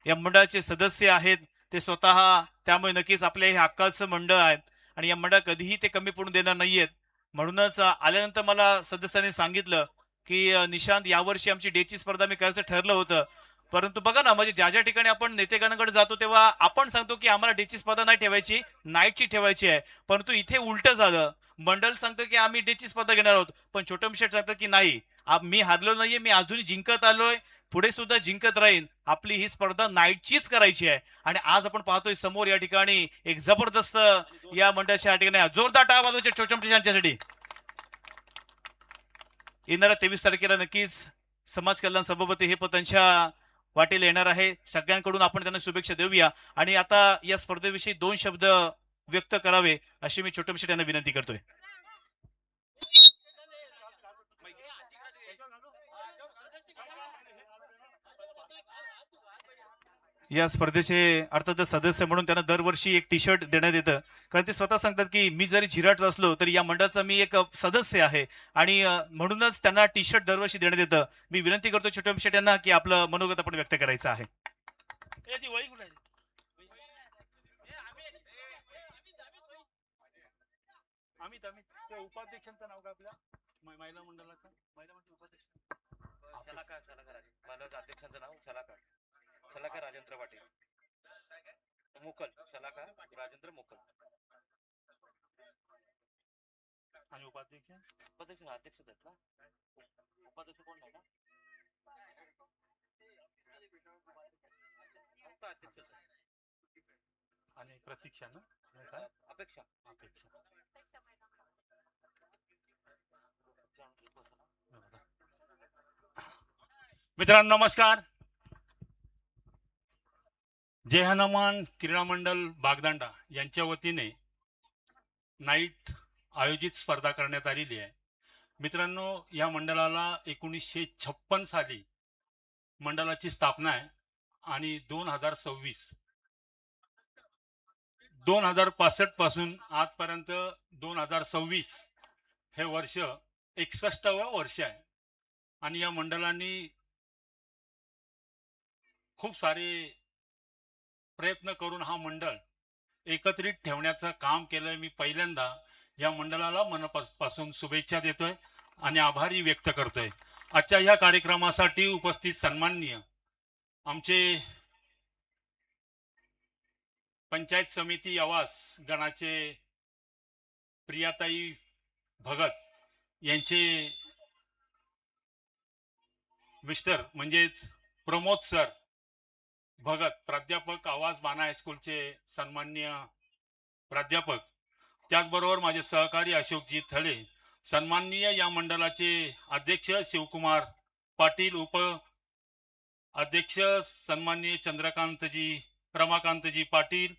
या मंडळाचे सदस्य आहेत ते स्वतः, त्यामुळे नक्कीच आपले हे हक्काचं मंडळ आहे आणि या मंडळ कधीही ते कमी पडून देणार नाहीयेत. म्हणूनच आल्यानंतर मला सदस्यांनी सांगितलं की निशांत यावर्षी आमची डेची स्पर्धा मी करायचं ठरलं होतं, परंतु बघा ना, म्हणजे ज्या ज्या ठिकाणी आपण नेतेगणांकडे जातो तेव्हा आपण सांगतो की आम्हाला डेची स्पर्धा नाही ठेवायची, नाईटची ठेवायची आहे, परंतु इथे उलट झालं. मंडळ सांगतो की आम्ही डेची स्पर्धा घेणार आहोत, पण छोटमशेठ सांगतात की नाही, मी हारलो नाहीये, मी अजूनही जिंकत आलोय, पुढे सुद्धा जिंकत राहीन, आपली ही स्पर्धा नाईटचीच करायची आहे. आणि आज आपण पाहतोय समोर या ठिकाणी एक जबरदस्त या मंडळाच्या या ठिकाणी जोरदार टाळ्या वाजवायच्या छोटमशेठ यांच्यासाठी. येणाऱ्या 23 तारखेला नक्कीच समाज कल्याण सभापती हे पद त्यांच्या वाटेला येणार आहे. सगळ्यांकडून आपण त्यांना शुभेच्छा देऊया. आणि आता या स्पर्धेविषयी 2 शब्द व्यक्त करावे अशी मी छोटमशेठ यांना विनंती करतोय. या स्पर्धेचे अर्थातच सदस्य म्हणून त्यांना दरवर्षी एक टी शर्ट देण्यात येतं, कारण ते स्वतः सांगतात की मी जरी झिराट असलो तरी या मंडळाचा मी एक सदस्य आहे आणि म्हणूनच त्यांना टी शर्ट दरवर्षी देण्यात येतं. मी विनंती करतो छोटमशेठ यांना की आपलं मनोगत आपण व्यक्त करायचं आहे. उपाध्यक्षांचं नाव काय आपल्या महिला मंडळाचं? महिला मंडळ उपाध्यक्ष अध्यक्षांचं नाव सलाकार राजेंद्र पाटील मोकल, सलाकार राजेंद्र मोकल. आणि उपाध्यक्ष अध्यक्ष आहेत ना, उपाध्यक्ष कोण नाही ना, अध्यक्ष आणि प्रतीक्षा ना, अपेक्षा. मित्रांनो नमस्कार. जय हनुमान क्रीडा मंडळ बागदांडा यांच्या वतीने नाईट आयोजित स्पर्धा करण्यात आलेली आहे. मित्रांनो, या मंडळाला 1956 साली मंडळाची स्थापना आहे आणि 2065 पासून आजपर्यंत 2026 हे वर्ष 61वं वर्ष आहे. आणि या मंडळाने खूप सारे प्रयत्न करून हा मंडळ एकत्रित ठेवण्याचं काम केलंय. मी पहिल्यांदा या मंडळाला मनापासून शुभेच्छा देतोय आणि आभारी व्यक्त करतोय. आजच्या ह्या कार्यक्रमासाठी उपस्थित सन्माननीय आमचे पंचायत समिती आवास गणाचे प्रियाताई भगत यांचे मिस्टर म्हणजेच प्रमोद सर भगत, प्राध्यापक आवाज बाणा हायस्कूलचे सन्माननीय प्राध्यापक, त्याचबरोबर माझे सहकारी अशोकजी थळे, सन्माननीय या मंडळाचे अध्यक्ष शिवकुमार पाटील, उप अध्यक्ष सन्माननीय चंद्रकांतजी रमाकांतजी पाटील,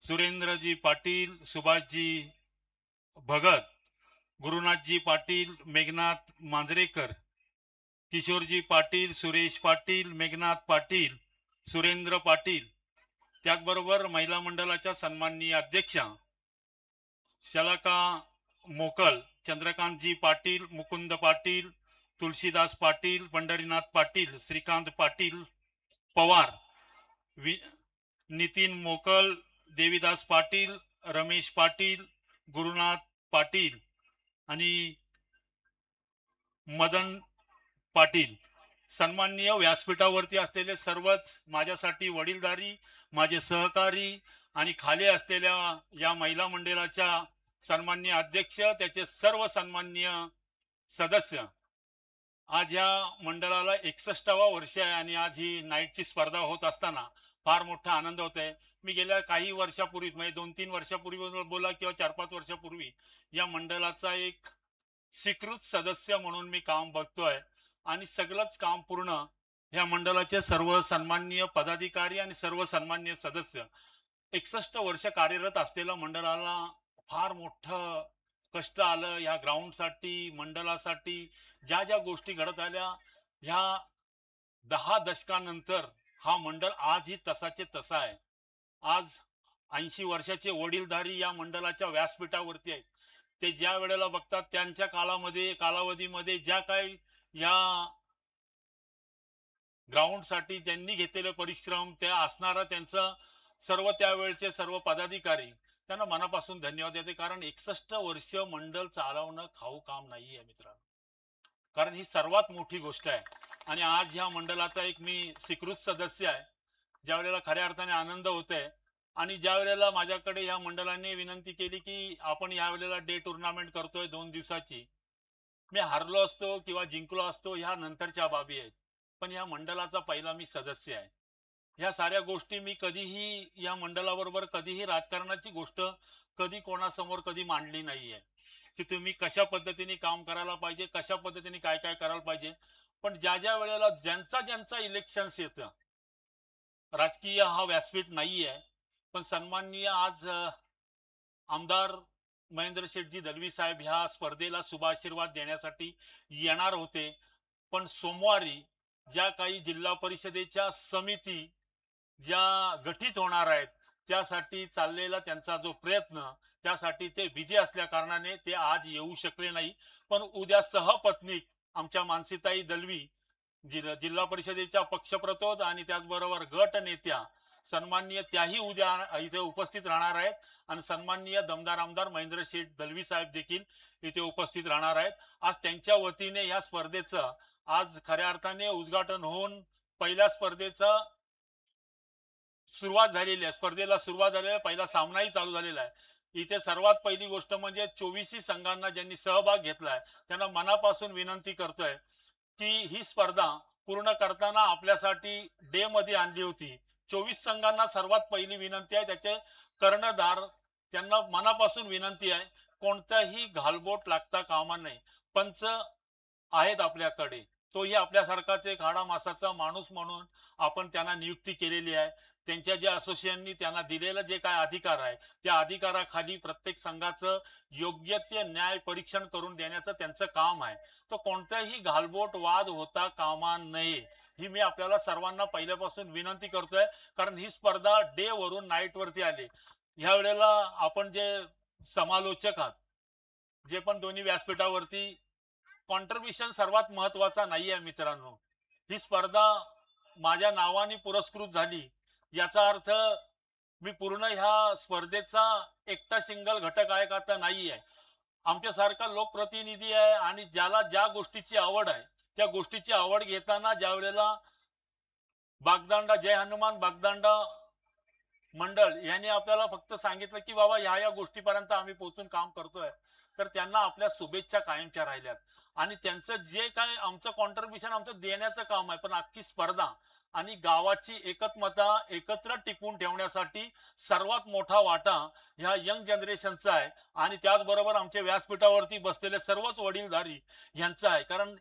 सुरेंद्रजी पाटील, सुभाषजी भगत, गुरुनाथजी पाटील, मेघनाथ मांजरेकर, किशोरजी पाटील, सुरेश पाटील, मेघनाथ पाटील, सुरेंद्र पाटील, त्याचबरोबर महिला मंडळाच्या सन्माननीय अध्यक्षा शलाका मोकल, चंद्रकांतजी पाटील, मुकुंद पाटील, तुलसीदास पाटील, पंढरीनाथ पाटील, श्रीकांत पाटील पवार, नितीन मोकल, देवीदास पाटील, रमेश पाटील, गुरुनाथ पाटील आणि मदन पाटील. सन्माननीय व्यासपीठावरती असलेले सर्वच माझ्यासाठी वडीलधारी, माझे सहकारी आणि खाली असलेल्या या महिला मंडळाच्या सन्माननीय अध्यक्ष, त्याचे सर्व सन्माननीय सदस्य. आज या मंडळाला 61वं वर्ष आहे आणि आज ही नाईटची स्पर्धा होत असताना फार मोठा आनंद होत आहे. मी गेल्या काही वर्षापूर्वी, म्हणजे 2-3 वर्षापूर्वी बोला किंवा 4-5 वर्षापूर्वी या मंडळाचा एक स्वीकृत सदस्य म्हणून मी काम बघतोय आणि सगळंच काम पूर्ण या मंडळाचे सर्व सन्माननीय पदाधिकारी आणि सर्व सन्माननीय सदस्य. 61 वर्ष कार्यरत असलेल्या मंडळाला फार मोठं कष्ट आलं या ग्राउंडसाठी, मंडळासाठी. ज्या ज्या गोष्टी घडत आल्या, ह्या 10 दशकानंतर हा मंडळ आजही तसाचे तसा आहे. आज 80 वर्षाचे वडीलधारी या मंडळाच्या व्यासपीठावरती आहेत. ते ज्या वेळेला बघतात त्यांच्या कालावधीमध्ये ज्या काही या ग्राउंडसाठी त्यांनी घेतलेले परिश्रम, त्या असणारा त्यांचं सर्व त्यावेळचे सर्व पदाधिकारी, त्यांना मनापासून धन्यवाद देते. कारण 61 वर्ष मंडळ चालवणं खाऊ काम नाहीये मित्रांनो, कारण ही सर्वात मोठी गोष्ट आहे. आणि आज ह्या मंडळाचा एक मी स्वीकृत सदस्य आहे. ज्या वेळेला खऱ्या अर्थाने आनंद होतोय आणि ज्या वेळेला माझ्याकडे या मंडळाने विनंती केली की आपण या वेळेला डे टुर्नामेंट करतोय 2 दिवसाची, मी हारलो असतो किंवा जिंकलो असतो ह्या नंतरच्या बाबी आहेत, पण या मंडळाचा पहिला मी सदस्य आहे. ह्या साऱ्या गोष्टी मी कधीही या मंडळाबरोबर कधीही राजकारणाची गोष्ट कधी कोणासमोर कधी मांडली नाहीये की तुम्ही कशा पद्धतीने काम करायला पाहिजे, कशा पद्धतीने काय काय करायला पाहिजे. पण ज्या ज्या वेळेला ज्यांचा इलेक्शन्स येतं, राजकीय हा व्यासपीठ नाहीये, पण सन्माननीय आज आमदार महेंद्र शेठजी दलवी साहेब ह्या स्पर्धेला शुभाशीर्वाद देण्यासाठी येणार होते. पण सोमवारी ज्या काही जिल्हा परिषदेच्या समिती ज्या गठीत होणार आहेत त्यासाठी चाललेला त्यांचा जो प्रयत्न, त्यासाठी ते बिझी असल्या कारणाने ते आज येऊ शकले नाही. पण उद्या सहपत्नीक आमच्या मानसीताई दलवी, जिल्हा परिषदेच्या पक्षप्रतोद आणि त्याचबरोबर गट नेत्या सन्माननीय, त्याही उद्या इथे उपस्थित राहणार आहेत. आणि सन्माननीय दमदार आमदार महेंद्र शेठ दलवी साहेब देखील इथे उपस्थित राहणार आहेत. आज त्यांच्या वतीने या स्पर्धेचं आज खऱ्या अर्थाने उद्घाटन होऊन पहिल्या स्पर्धेचा सुरुवात झालेली आहे. स्पर्धेला सुरुवात झालेली आहे, पहिला सामनाही चालू झालेला आहे. इथे सर्वात पहिली गोष्ट म्हणजे 24 संघांना ज्यांनी सहभाग घेतलाय त्यांना मनापासून विनंती करतोय की ही स्पर्धा पूर्ण करताना आपल्यासाठी डे मध्ये आणली होती. 24 संघांना सर्वात पहिली विनंती आहे, त्याचे कर्णधार त्यांना मनापासून विनंती आहे, कोणताही घालबोट लागता कामा नये. पंच आहेत आपल्याकडे, तोही आपल्यासारखाच एक हाडा मासाचा माणूस म्हणून आपण त्यांना नियुक्ती केलेली आहे. त्यांच्या ज्या असोसिएशननी त्यांना दिलेलं जे काय अधिकार आहे त्या अधिकाराखाली प्रत्येक संघाचं योग्य ते न्याय परीक्षण करून देण्याचं त्यांचं काम आहे. तो कोणताही घालबोट वाद होता कामा नये ही मी आपल्याला सर्वांना पहिल्यापासून विनंती करतोय. कारण ही स्पर्धा डे वरून नाईट वरती आली. ह्या वेळेला आपण जे समालोचक आहात जे पण दोन्ही व्यासपीठावरती कॉन्ट्रीब्युशन सर्वात महत्वाचा नाही आहे मित्रांनो. ही स्पर्धा माझ्या नावाने पुरस्कृत झाली याचा अर्थ मी पूर्ण ह्या स्पर्धेचा एकटा सिंगल घटक आहे का तर नाही आहे. आमच्यासारखा लोकप्रतिनिधी आहे आणि ज्याला ज्या गोष्टीची आवड आहे त्या गोष्टीची आवड घेताना ज्या वेळेला बागदांडा जय हनुमान बागदांडा मंडळ यांनी आपल्याला फक्त सांगितलं की बाबा ह्या गोष्टीपर्यंत आम्ही पोहोचून काम करतोय तर त्यांना आपल्या शुभेच्छा कायमच्या राहिल्यात. आणि त्यांचं जे काय आमचं कॉन्ट्रीब्युशन आमचं देण्याचं काम आहे पण अख्खी स्पर्धा आणि गावाची एकत्मता एकत्र टिकवून ठेवण्यासाठी सर्वात मोठा वाटा ह्या यंग जनरेशनचा आहे. आणि त्याचबरोबर आमच्या व्यासपीठावरती बसलेले सर्वच वडीलधारी यांचा आहे. कारण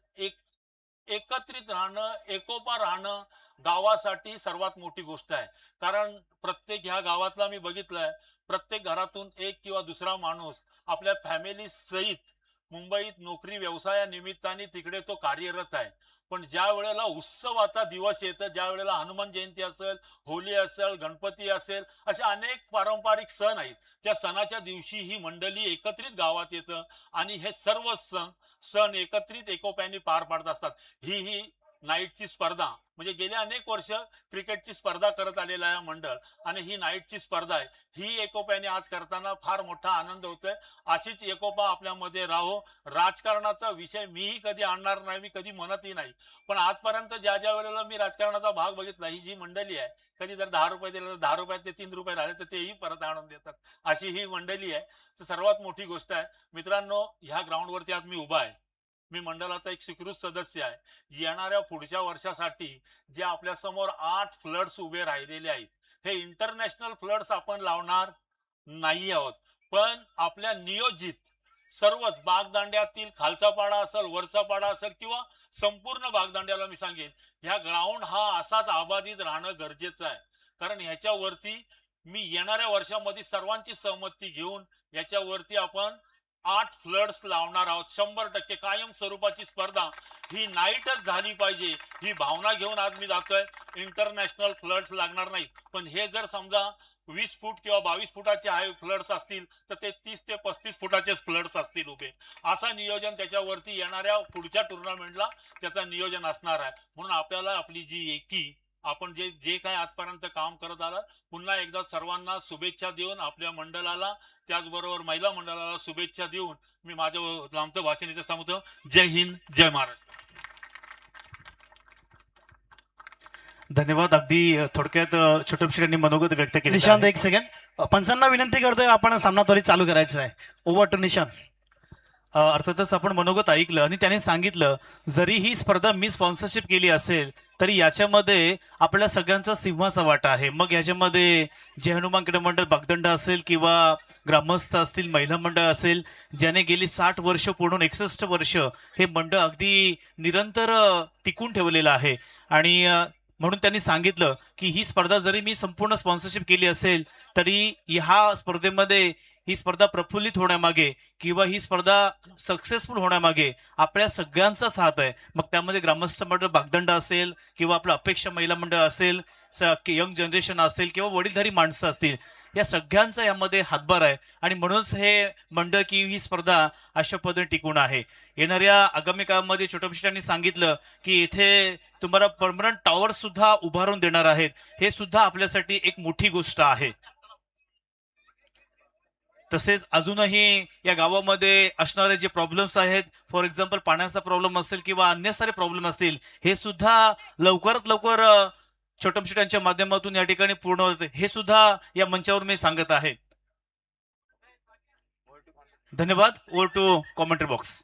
एकत्रित राहणं एकोपा राहणं गावासाठी सर्वात मोठी गोष्ट आहे. कारण प्रत्येक ह्या गावातला मी बघितलंय प्रत्येक घरातून एक किंवा दुसरा माणूस आपल्या फॅमिली सहित मुंबईत नोकरी व्यवसाया निमित्ताने तिकडे तो कार्यरत आहे. पण ज्या वेळेला उत्सवाचा दिवस येतं ज्या वेळेला हनुमान जयंती असेल होली असेल गणपती असेल असे अनेक पारंपरिक सण आहेत त्या सणाच्या दिवशी ही मंडळी एकत्रित गावात येतं आणि हे सर्व सण एकत्रित एकोप्याने पार पाडत असतात. ही नाईटची स्पर्धा म्हणजे गेले अनेक वर्ष क्रिकेटची स्पर्धा करत आलेला आहे मंडळ आणि ही नाईटची स्पर्धा आहे. ही एकोप्याने आज करताना फार मोठा आनंद होतोय. अशीच एकोपा आपल्यामध्ये राहो. राजकारणाचा विषय मीही कधी आणणार नाही मी कधी म्हणतही नाही. पण आजपर्यंत ज्या वेळेला मी राजकारणाचा भाग बघितला ही जी मंडळी आहे कधी जर 10 रुपये दिले तर 10 रुपयात ते 3 रुपये झाले तर तेही परत आणून देतात अशी ही मंडळी आहे. तर सर्वात मोठी गोष्ट आहे मित्रांनो ह्या ग्राउंडवरती आज मी उभा आहे. मी मंडळाचा एक स्वीकृत सदस्य आहे. येणाऱ्या पुढच्या वर्षासाठी जे आपल्या समोर 8 फ्लड्स उभे राहिलेले आहेत हे इंटरनॅशनल फ्लड्स आपण लावणार नाही आहोत पण आपल्या नियोजित सर्वच बागदांड्यातील खालचा पाडा असेल वरचा पाडा असेल किंवा संपूर्ण बागदांड्याला मी सांगेन ह्या ग्राउंड हा असाच आबादित राहणं गरजेचं आहे. कारण ह्याच्यावरती मी येणाऱ्या वर्षामध्ये सर्वांची सहमती घेऊन याच्यावरती आपण 8 फ्लड्स लावणार आहोत. 100% कायम स्वरूपाची स्पर्धा ही नाईटच झाली पाहिजे ही भावना घेऊन आज मी जातोय. इंटरनॅशनल फ्लड्स लागणार नाहीत पण हे जर समजा 20 फूट किंवा 22 फुटाचे आहे फ्लड्स असतील तर ते 30 ते 35 फुटाचे फ्लड्स असतील उभे. असं नियोजन त्याच्यावरती येणाऱ्या पुढच्या टुर्नामेंटला त्याचं नियोजन असणार आहे. म्हणून आपल्याला आपली जी एकी आपण जे काय आजपर्यंत काम करत आलं पुन्हा एकदा सर्वांना शुभेच्छा देऊन आपल्या मंडळाला त्याचबरोबर महिला मंडळाला शुभेच्छा देऊन मी माझं लांबचं भाषण इथं थांबवतो. जय हिंद जय महाराष्ट्र. धन्यवाद. अगदी थोडक्यात छोटमशी यांनी मनोगत व्यक्त केले. निशांत एक सेकंड पंचांना विनंती करतोय आपण सामना त्वरित चालू करायचा आहे. Over to Nishant. अर्थातच आपण मनोगत ऐकलं आणि त्याने सांगितलं जरी ही स्पर्धा मी स्पॉन्सरशिप केली असेल तरी याच्यामध्ये आपल्या सगळ्यांचा सिंहाचा वाटा आहे. मग याच्यामध्ये जय हनुमान क्रीडा मंडळ बागदंडा असेल किंवा ग्रामस्थ असतील महिला मंडळ असेल ज्याने गेली 60 वर्ष पूर्ण 61 वर्ष हे मंडळ अगदी निरंतर टिकून ठेवलेलं आहे. आणि म्हणून त्यांनी सांगितलं की ही स्पर्धा जरी मी संपूर्ण स्पॉन्सरशिप केली असेल तरी ह्या स्पर्धेमध्ये ही स्पर्धा प्रफुल्लित होण्यामागे किंवा ही स्पर्धा सक्सेसफुल होण्यामागे आपल्या सगळ्यांचा साथ आहे. मग त्यामध्ये ग्रामस्थ मंडळ बागदंडा असेल किंवा आपलं अपेक्षा महिला मंडळ असेल यंग जनरेशन असेल किंवा वडीलधारी माणसं असतील या सगळ्यांचा यामध्ये हातभार आहे. आणि म्हणूनच हे मंडळ की ही स्पर्धा अशा पद्धतीने टिकून आहे. येणाऱ्या आगामी काळामध्ये छोटमशी सांगितलं की इथे तुम्हाला परमनंट टॉवर सुद्धा उभारून देणार आहेत. हे सुद्धा आपल्यासाठी एक मोठी गोष्ट आहे. तसेच अजूनही या गावामध्ये असणारे जे प्रॉब्लेम्स आहेत फॉर एक्झाम्पल पाण्याचा प्रॉब्लेम असेल किंवा अन्य सारे प्रॉब्लेम असतील हे सुद्धा लवकरात लवकर छोटमशेटांच्या माध्यमातून या ठिकाणी पूर्ण होते हे सुद्धा या मंचावर मी सांगत आहे. धन्यवाद. Over to commentary box.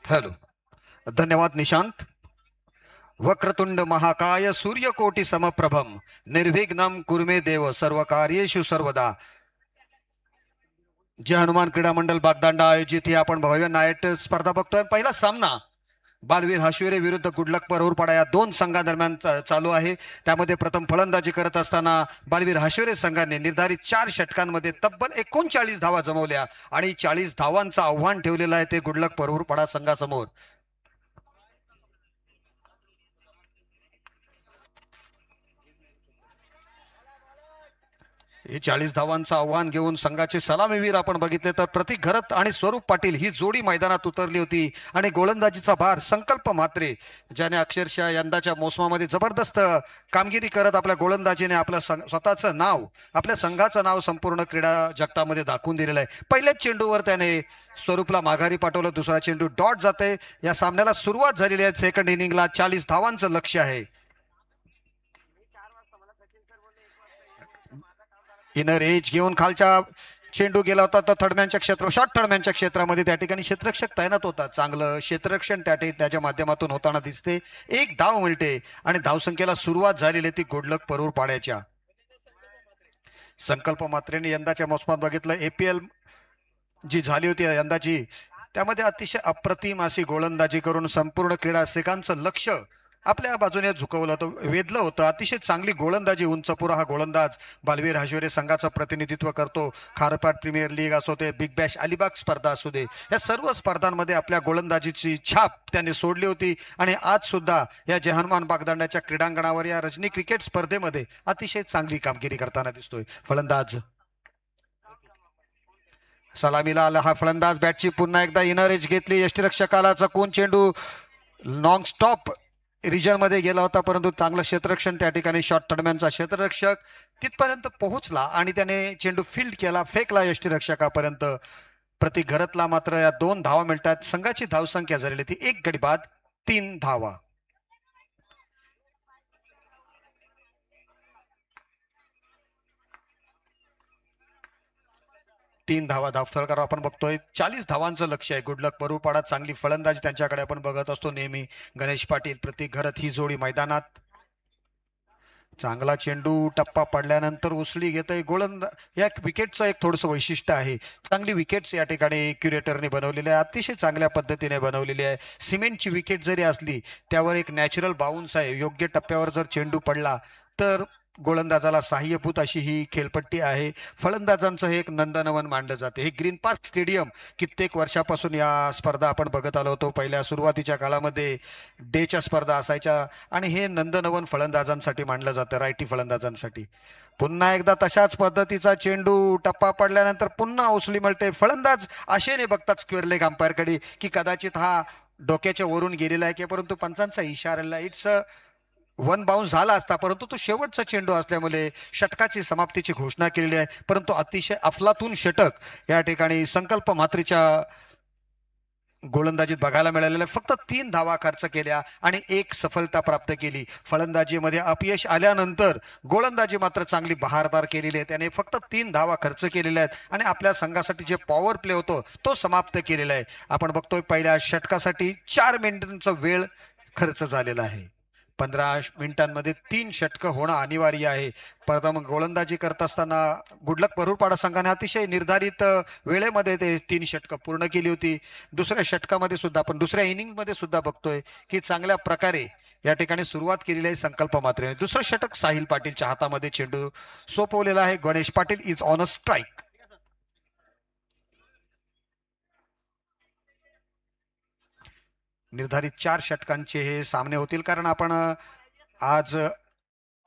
Hello धन्यवाद निशांत. वक्रतुंड महाकाय सूर्यकोटी समप्रभम निर्विघ्नं कुरु मे देव सर्व कार्येषु सर्वदा. जय हनुमान क्रीडा मंडळ बागदांडा आयोजित ही आपण भव्य नाईट स्पर्धा बघतोय. पहिला सामना बालवीर हाशिवरे विरुद्ध गुडलक परहुरपाडा या दोन संघादरम्यान चालू आहे. त्यामध्ये प्रथम फलंदाजी करत असताना बालवीर हाशिवरे संघाने निर्धारित 4 षटकांमध्ये तब्बल 39 धावा जमवल्या आणि 40 धावांचं आव्हान ठेवलेलं आहे ते गुडलक परहुरपाडा संघासमोर. हे 40 धावांचं आव्हान घेऊन संघाचे सलामीवीर आपण बघितले तर प्रतीक घरत आणि स्वरूप पाटील ही जोडी मैदानात उतरली होती आणि गोलंदाजीचा भार संकल्प म्हात्रे ज्याने अक्षरशः यंदाच्या मोसमामध्ये जबरदस्त कामगिरी करत आपल्या गोलंदाजीने आपलं स्वतःचं नाव आपल्या संघाचं नाव संपूर्ण क्रीडा जगतामध्ये दाखवून दिलेलं आहे. पहिल्याच चेंडूवर त्याने स्वरूपला माघारी पाठवलं. दुसरा चेंडू डॉट जाते. या सामन्याला सुरुवात झालेली आहे. सेकंड इनिंगला 40 धावांचं लक्ष्य आहे. इनर एज घेऊन खालच्या चेंडू गेला होता तर थडम्यांच्या क्षेत्र शॉर्ट थडम्यांच्या क्षेत्रामध्ये त्या ठिकाणी क्षेत्ररक्षक तैनात होता. चांगलं क्षेत्ररक्षण त्याच्या माध्यमातून होताना दिसते. 1 धाव मिळते आणि धावसंख्येला सुरुवात झालेली ती गुडलक परहुरपाड्याच्या. संकल्प मात्रेने यंदाच्या मोसमात बघितलं APL जी झाली होती यंदाची त्यामध्ये अतिशय अप्रतिम अशी गोलंदाजी करून संपूर्ण क्रीडा रसिकांचं लक्ष आपल्या बाजूने झुकवलं होतं वेधलं होतं. अतिशय चांगली गोलंदाजी उंचपुरा हा गोलंदाज बालवीर हाशिवरे संघाचं प्रतिनिधित्व करतो. खारपाट प्रीमियर लीग असो ते बिग बॅश अलिबाग स्पर्धा असू दे या सर्व स्पर्धांमध्ये आपल्या गोलंदाजीची छाप त्यांनी सोडली होती आणि आज सुद्धा या जय हनुमान बागदांड्याच्या क्रीडांगणावर या रजनी क्रिकेट स्पर्धेमध्ये अतिशय चांगली कामगिरी करताना दिसतोय. फलंदाज सलामीला आला हा फलंदाज. बॅटची पुन्हा एकदा इनर एज घेतली. यष्टीरक्षकाला चकवून चेंडू लॉंग स्टॉप रिजन मध्ये गेला होता परंतु चांगलं क्षेत्ररक्षण त्या ठिकाणी शॉर्ट थडम्यांचा क्षेत्ररक्षक तिथपर्यंत पोहोचला आणि त्याने चेंडू फील्ड केला फेकला यष्टीरक्षकापर्यंत. प्रतीक घरतला मात्र या 2 धावा मिळतात. संघाची धावसंख्या झालेली ती 1 गडी बाद 3 धावा. तीन धावा धावफलकार आपण बघतोय. 40 धावांचं लक्ष आहे. गुडलक परहुरपाडा चांगली फलंदाजी त्यांच्याकडे आपण बघत असतो नेहमी. गणेश पाटील प्रतीक घरत ही जोडी मैदानात. चांगला चेंडू टप्पा पडल्यानंतर उसळी घेतोय या विकेटचं एक थोडंसं वैशिष्ट्य आहे. चांगली विकेट्स या ठिकाणी क्युरेटरने बनवलेली आहे. अतिशय चांगल्या पद्धतीने बनवलेली आहे. सिमेंटची विकेट जरी असली त्यावर एक नॅचरल बाउन्स आहे. योग्य टप्प्यावर जर चेंडू पडला तर गोलंदाजाला सहाय्यभूत अशी ही खेळपट्टी आहे. फलंदाजांचं हे एक नंदनवन मानलं जाते. हे ग्रीन पार्क स्टेडियम कित्येक वर्षापासून या स्पर्धा आपण बघत आलो होतो. पहिल्या सुरुवातीच्या काळामध्ये डेच्या स्पर्धा असायच्या आणि हे नंदनवन फलंदाजांसाठी मानलं जातं रायटी फलंदाजांसाठी. पुन्हा एकदा तशाच पद्धतीचा चेंडू टप्पा पडल्यानंतर पुन्हा उसळी मिळते. फलंदाज आशेने बघतात स्क्वेअर लेग अंपायरकडे की कदाचित हा डोक्याच्या वरून गेलेला आहे की परंतु पंचांचा इशारा इट्स 1 बाउन्स झाला असता परंतु तो शेवटचा चेंडू असल्यामुळे षटकाची समाप्तीची घोषणा केलेली आहे. परंतु अतिशय अफलातून षटक या ठिकाणी संकल्प म्हात्रेच्या गोलंदाजीत बघायला मिळालेलं. फक्त 3 धावा खर्च केल्या आणि 1 सफलता प्राप्त केली. फलंदाजीमध्ये अपयश आल्यानंतर गोलंदाजी मात्र चांगली बहारदार केलेली आहे. त्याने फक्त 3 धावा खर्च केलेल्या आहेत आणि आपल्या संघासाठी जे पॉवर प्ले होतो तो समाप्त केलेला आहे. आपण बघतोय पहिल्या षटकासाठी 4 मिनिटांचा वेळ खर्च झालेला आहे. 15 मिनिटांमध्ये 3 षटकं होणं अनिवार्य आहे. प्रथम गोलंदाजी करत असताना गुडलक परहुरपाडा संघाने अतिशय निर्धारित वेळेमध्ये ते 3 षटकं पूर्ण केली होती. दुसऱ्या षटकामध्ये सुद्धा आपण दुसऱ्या इनिंगमध्ये सुद्धा बघतोय की चांगल्या प्रकारे या ठिकाणी सुरुवात केलेली आहे संकल्प मात्रेने. दुसरं षटक साहिल पाटीलच्या हातामध्ये चेंडू सोपवलेला आहे. Ganesh Patil is on a strike. निर्धारित 4 षटकांचे हे सामने होतील कारण आपण आज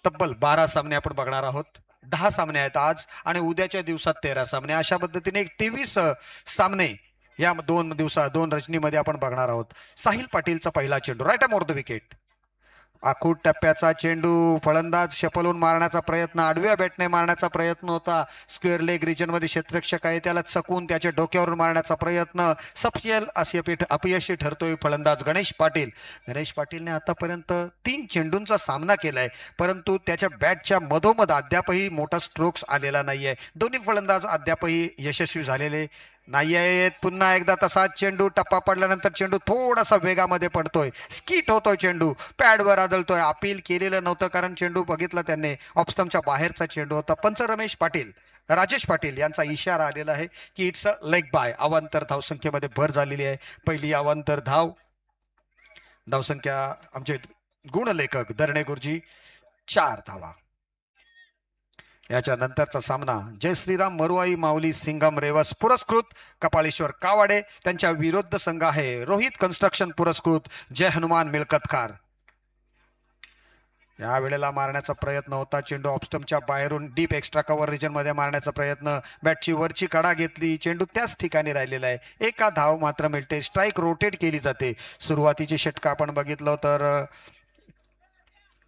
तब्बल 12 सामने आपण बघणार आहोत. 10 सामने आहेत आज आणि उद्याच्या दिवसात 13 सामने. अशा पद्धतीने 23 सामने या 2 रजनीमध्ये आपण बघणार आहोत. साहिल पाटीलचा पहिला चेंडू राईट मोर द विकेट. आखूड टप्प्याचा चेंडू फलंदाज शपलून मारण्याचा प्रयत्न आडव्या बॅटने मारण्याचा प्रयत्न होता. स्क्वेअर लेग रिजन मध्ये क्षेत्ररक्षक आहे त्याला चकून त्याच्या डोक्यावरून मारण्याचा प्रयत्न सफल असे अपयशी ठरतोय फलंदाज गणेश पाटील. गणेश पाटीलने आतापर्यंत 3 चेंडूंचा सामना केलाय परंतु त्याच्या बॅटच्या मधोमध अद्यापही मोठा स्ट्रोक्स आलेला नाहीये. दोन्ही फलंदाज अद्यापही यशस्वी झालेले नाही आहेत. पुन्हा एकदा तसाच चेंडू टप्पा पडल्यानंतर चेंडू थोडासा वेगामध्ये पडतोय. स्किट होतोय चेंडू पॅडवर आदळतोय. अपील केलेलं नव्हतं कारण चेंडू बघितला त्यांनी ऑफस्टमच्या बाहेरचा चेंडू होता. पंच रमेश पाटील राजेश पाटील यांचा इशारा आलेला आहे की इट्स अ लेग बाय. अवांतर धावसंख्येमध्ये भर झालेली आहे. पहिली अवांतर धावसंख्या आमचे गुणलेखक दरणे गुरुजी 4 धावा. याच्या नंतरचा सामना जय श्रीराम मरुआई माऊली सिंगम रेवस पुरस्कृत कपाळेश्वर कावाडे त्यांच्या विरुद्ध संघ आहे रोहित कन्स्ट्रक्शन पुरस्कृत जय हनुमान मिळकतकार. या वेळेला मारण्याचा प्रयत्न होता. चेंडू ऑफस्टम्पच्या बाहेरून डीप एक्स्ट्रा कव्हर रिजन मध्ये मारण्याचा प्रयत्न. बॅटची वरची कडा घेतली. चेंडू त्याच ठिकाणी राहिलेला आहे. एका धाव मात्र मिळते. स्ट्राईक रोटेट केली जाते. सुरुवातीची षटक आपण बघितलं तर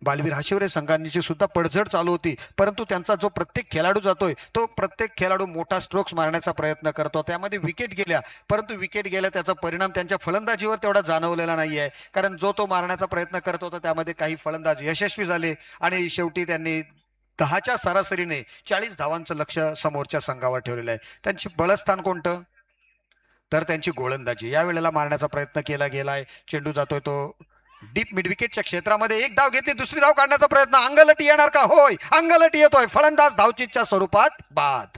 बालवीर हाशिवरे संघांची सुद्धा पडझड चालू होती, परंतु त्यांचा जो प्रत्येक खेळाडू जातोय तो प्रत्येक खेळाडू मोठा स्ट्रोक्स मारण्याचा प्रयत्न करतो. त्यामध्ये विकेट गेल्या, परंतु विकेट गेल्या त्याचा परिणाम त्यांच्या फलंदाजीवर तेवढा जाणवलेला नाही आहे, कारण जो तो मारण्याचा प्रयत्न करत होता त्यामध्ये काही फलंदाज यशस्वी झाले आणि शेवटी त्यांनी 10च्या सरासरीने 40 धावांचं लक्ष समोरच्या संघावर ठेवलेलं आहे. त्यांची बलस्थान कोणतं तर त्यांची गोलंदाजी. या वेळेला मारण्याचा प्रयत्न केला गेलाय. चेंडू जातोय तो डीप मिड विकेटच्या क्षेत्रामध्ये. एक धाव घेतली, दुसरी धाव काढण्याचा प्रयत्न. अंगलटी येणार का? होय, अंगलटी येतोय. फलंदाज धावचीच्या स्वरूपात बाद.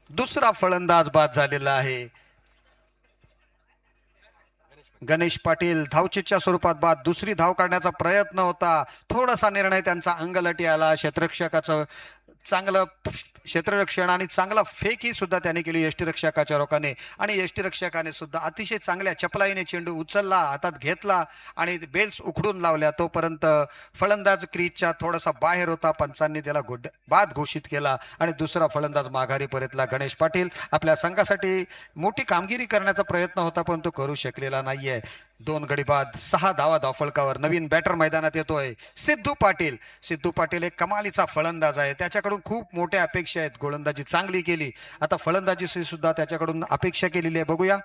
दुसरा फलंदाज बाद झालेला आहे. गणेश पाटील धावचीच्या स्वरूपात बाद. दुसरी धाव काढण्याचा प्रयत्न होता, थोडासा निर्णय त्यांचा अंगलटी आला. क्षेत्ररक्षकाचं चांगलं क्षेत्ररक्षण आणि चांगला फेकही सुद्धा त्याने केली यष्टीरक्षकाच्या रोखाने, आणि यष्टीरक्षकाने सुद्धा अतिशय चांगल्या चपलाईने चेंडू उचलला, हातात घेतला आणि बेल्स उखडून लावल्या. तोपर्यंत फलंदाज क्रीजच्या थोडासा बाहेर होता. पंचांनी त्याला बाद घोषित केला आणि दुसरा फलंदाज माघारी परतला. गणेश पाटील आपल्या संघासाठी मोठी कामगिरी करण्याचा प्रयत्न होता, पण तो करू शकलेला नाहीये. 2 गडी बाद, 6 धावा धावफलकावर. नवीन बॅटर मैदानात येतोय सिद्धू पाटील. सिद्धू पाटील एक कमालीचा फलंदाज आहे, त्याच्याकडून खूप मोठ्या अपेक्षा आहेत. गोलंदाजी चांगली केली, आता फलंदाजी सुद्धा त्याच्याकडून अपेक्षा केलेली आहे. बघूया.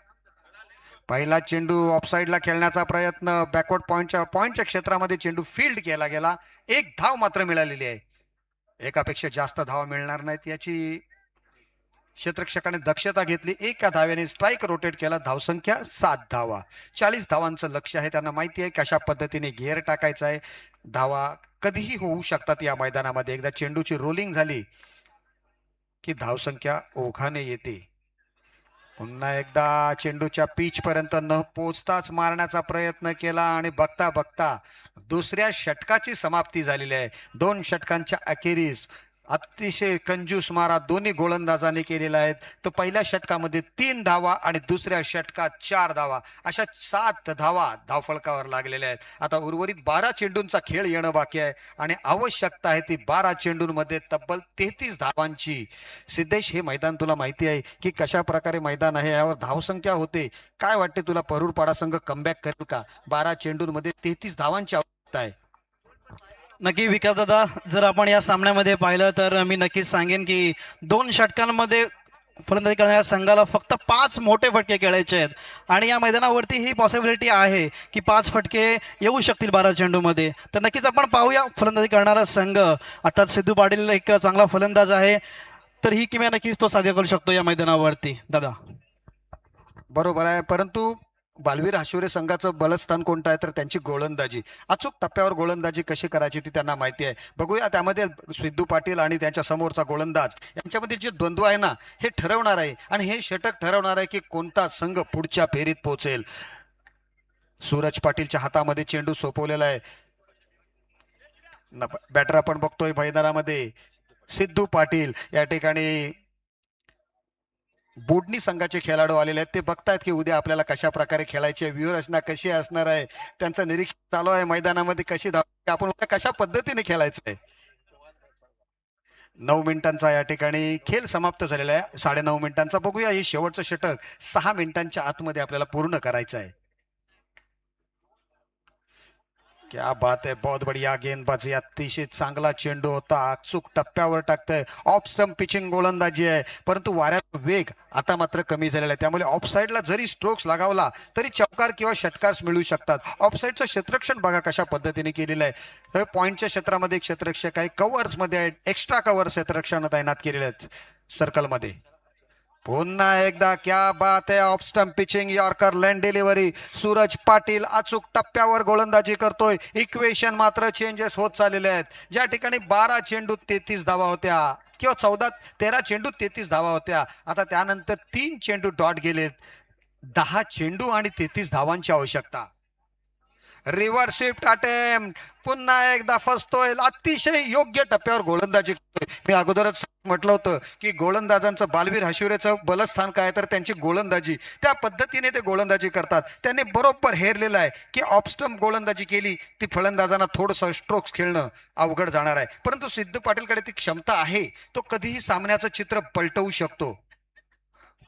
पहिला चेंडू ऑफसाईडला खेळण्याचा प्रयत्न. बॅकवर्ड पॉइंटच्या क्षेत्रामध्ये चेंडू फील्ड केला गेला. 1 धाव मात्र मिळालेली आहे. एकापेक्षा जास्त धावा मिळणार नाहीत याची क्षेत्ररक्षकाने दक्षता घेतली. एका धाव्याने स्ट्राईक रोटेट केला. धावसंख्या 7 धावा. 40 धावांचं लक्ष आहे. त्यांना माहिती आहे कशा पद्धतीने घेर टाकायचा आहे. धावा कधीही होऊ शकतात या मैदानामध्ये. एकदा चेंडूची रोलिंग झाली की धावसंख्या ओघाने येते. पुन्हा एकदा चेंडूच्या पिच पर्यंत न पोचताच मारण्याचा प्रयत्न केला आणि बघता बघता दुसऱ्या षटकाची समाप्ती झालेली आहे. 2 षटकांच्या अखेरीस अतिशय कंजूस मारा दोन्ही गोलंदाजांनी केलेला आहे. तर पहिल्या षटकामध्ये 3 धावा आणि दुसऱ्या षटकात 4 धावा, अशा 7 धावा धावफलकावर लागलेल्या आहेत. आता उर्वरित 12 चेंडूंचा खेळ येणं बाकी आहे आणि आवश्यकता आहे ती 12 चेंडूंमध्ये तब्बल 33 धावांची. सिद्धेश, हे मैदान तुला माहिती आहे की कशा प्रकारे मैदान आहे, यावर धावसंख्या होते. काय वाटते तुला, परूरपाडा संघ कमबॅक करेल का? 12 चेंडूंमध्ये 33 धावांची आवश्यकता आहे. नक्की विकास दादा, जर आपण या सामन्यामध्ये पाहिलं तर मी नक्कीच सांगेन की 2 षटकांमध्ये फलंदाजी करणाऱ्या संघाला फक्त 5 मोठे फटके खेळायचे आहेत आणि या मैदानावरती ही पॉसिबिलिटी आहे की 5 फटके येऊ शकतील 12 चेंडूमध्ये. तर नक्कीच आपण पाहूया फलंदाजी करणारा संघ. अर्थात सिद्धू पाटील एक चांगला फलंदाज आहे, तर ही किमया नक्कीच तो साध्य करू शकतो या मैदानावरती. दादा बरोबर आहे, परंतु बालवीर हाशिवरे संघाचं बलस्थान कोणतं आहे तर त्यांची गोलंदाजी. अचूक टप्प्यावर गोलंदाजी कशी करायची ती त्यांना माहिती आहे. बघूया त्यामध्ये सिद्धू पाटील आणि त्यांच्या समोरचा गोलंदाज यांच्यामध्ये जे द्वंद्व आहे ना, हे ठरवणार आहे आणि हे षटक ठरवणार आहे की कोणता संघ पुढच्या फेरीत पोहोचेल. सूरज पाटीलच्या हातामध्ये चेंडू सोपवलेला आहे. बॅटर आपण बघतोय मैदानामध्ये सिद्धू पाटील. या ठिकाणी बोडणी संघाचे खेळाडू आलेले आहेत. ते बघतायत की उद्या आपल्याला कशा प्रकारे खेळायचे, व्यूहरचना कशी असणार आहे, त्यांचं निरीक्षण चालू आहे. मैदानामध्ये कशी धाव, आपण उद्या कशा पद्धतीने खेळायचं आहे. 9 मिनिटांचा या ठिकाणी खेळ समाप्त झालेला आहे. 9.5 मिनिटांचा. बघूया हे शेवटचं षटक 6 मिनिटांच्या आतमध्ये आपल्याला पूर्ण करायचं आहे. क्या बात आहे, बहुत बढिया गेंदबाजी, अतिशय चांगला चेंडू होता, अचूक टप्प्यावर टाकतंय. ऑफ स्टंप पिचिंग गोलंदाजी आहे, परंतु वाऱ्याचा वेग आता मात्र कमी झालेला आहे, त्यामुळे ऑफ साईडला जरी स्ट्रोक्स लगावला तरी चौकार किंवा षटकार्स मिळू शकतात. ऑफ साईडचं क्षेत्ररक्षण बघा कशा पद्धतीने केलेलं आहे. पॉईंटच्या क्षेत्रामध्ये एक क्षेत्ररक्षक आहे, कव्हर्स मध्ये आहेत, एक्स्ट्रा कव्हर क्षेत्ररक्षण तैनात केलेले आहेत सर्कलमध्ये. पुन्हा एकदा क्या बात आहे, off stump pitching, yorker land delivery. Suraj Patil अचूक टप्प्यावर गोलंदाजी करतोय. इक्वेशन मात्र चेंजेस होत चाललेले आहेत. ज्या ठिकाणी 12 चेंडू 33 धावा होत्या किंवा 13 चेंडू 33 धावा होत्या, आता त्यानंतर 3 चेंडू डॉट गेलेत. 10 चेंडू आणि 33 धावांची आवश्यकता. रिव्हर्स स्विफ्ट अटेम्प्ट, पुन्हा एकदा फसतोय. अतिशय योग्य टप्प्यावर गोलंदाजी करतोय. मी अगोदरच म्हटलं होतं की गोलंदाजांचं बालवीर हशिवरेचं बलस्थान काय, तर त्यांची गोलंदाजी. त्या पद्धतीने ते गोलंदाजी करतात. त्यांनी बरोबर हेरलेलं आहे की ऑफ स्टंप गोलंदाजी केली ती फलंदाजांना थोडंसं स्ट्रोक्स खेळणं अवघड जाणार आहे, परंतु सिद्धू पाटीलकडे ती क्षमता आहे. तो कधीही सामन्याचं चित्र पलटवू शकतो.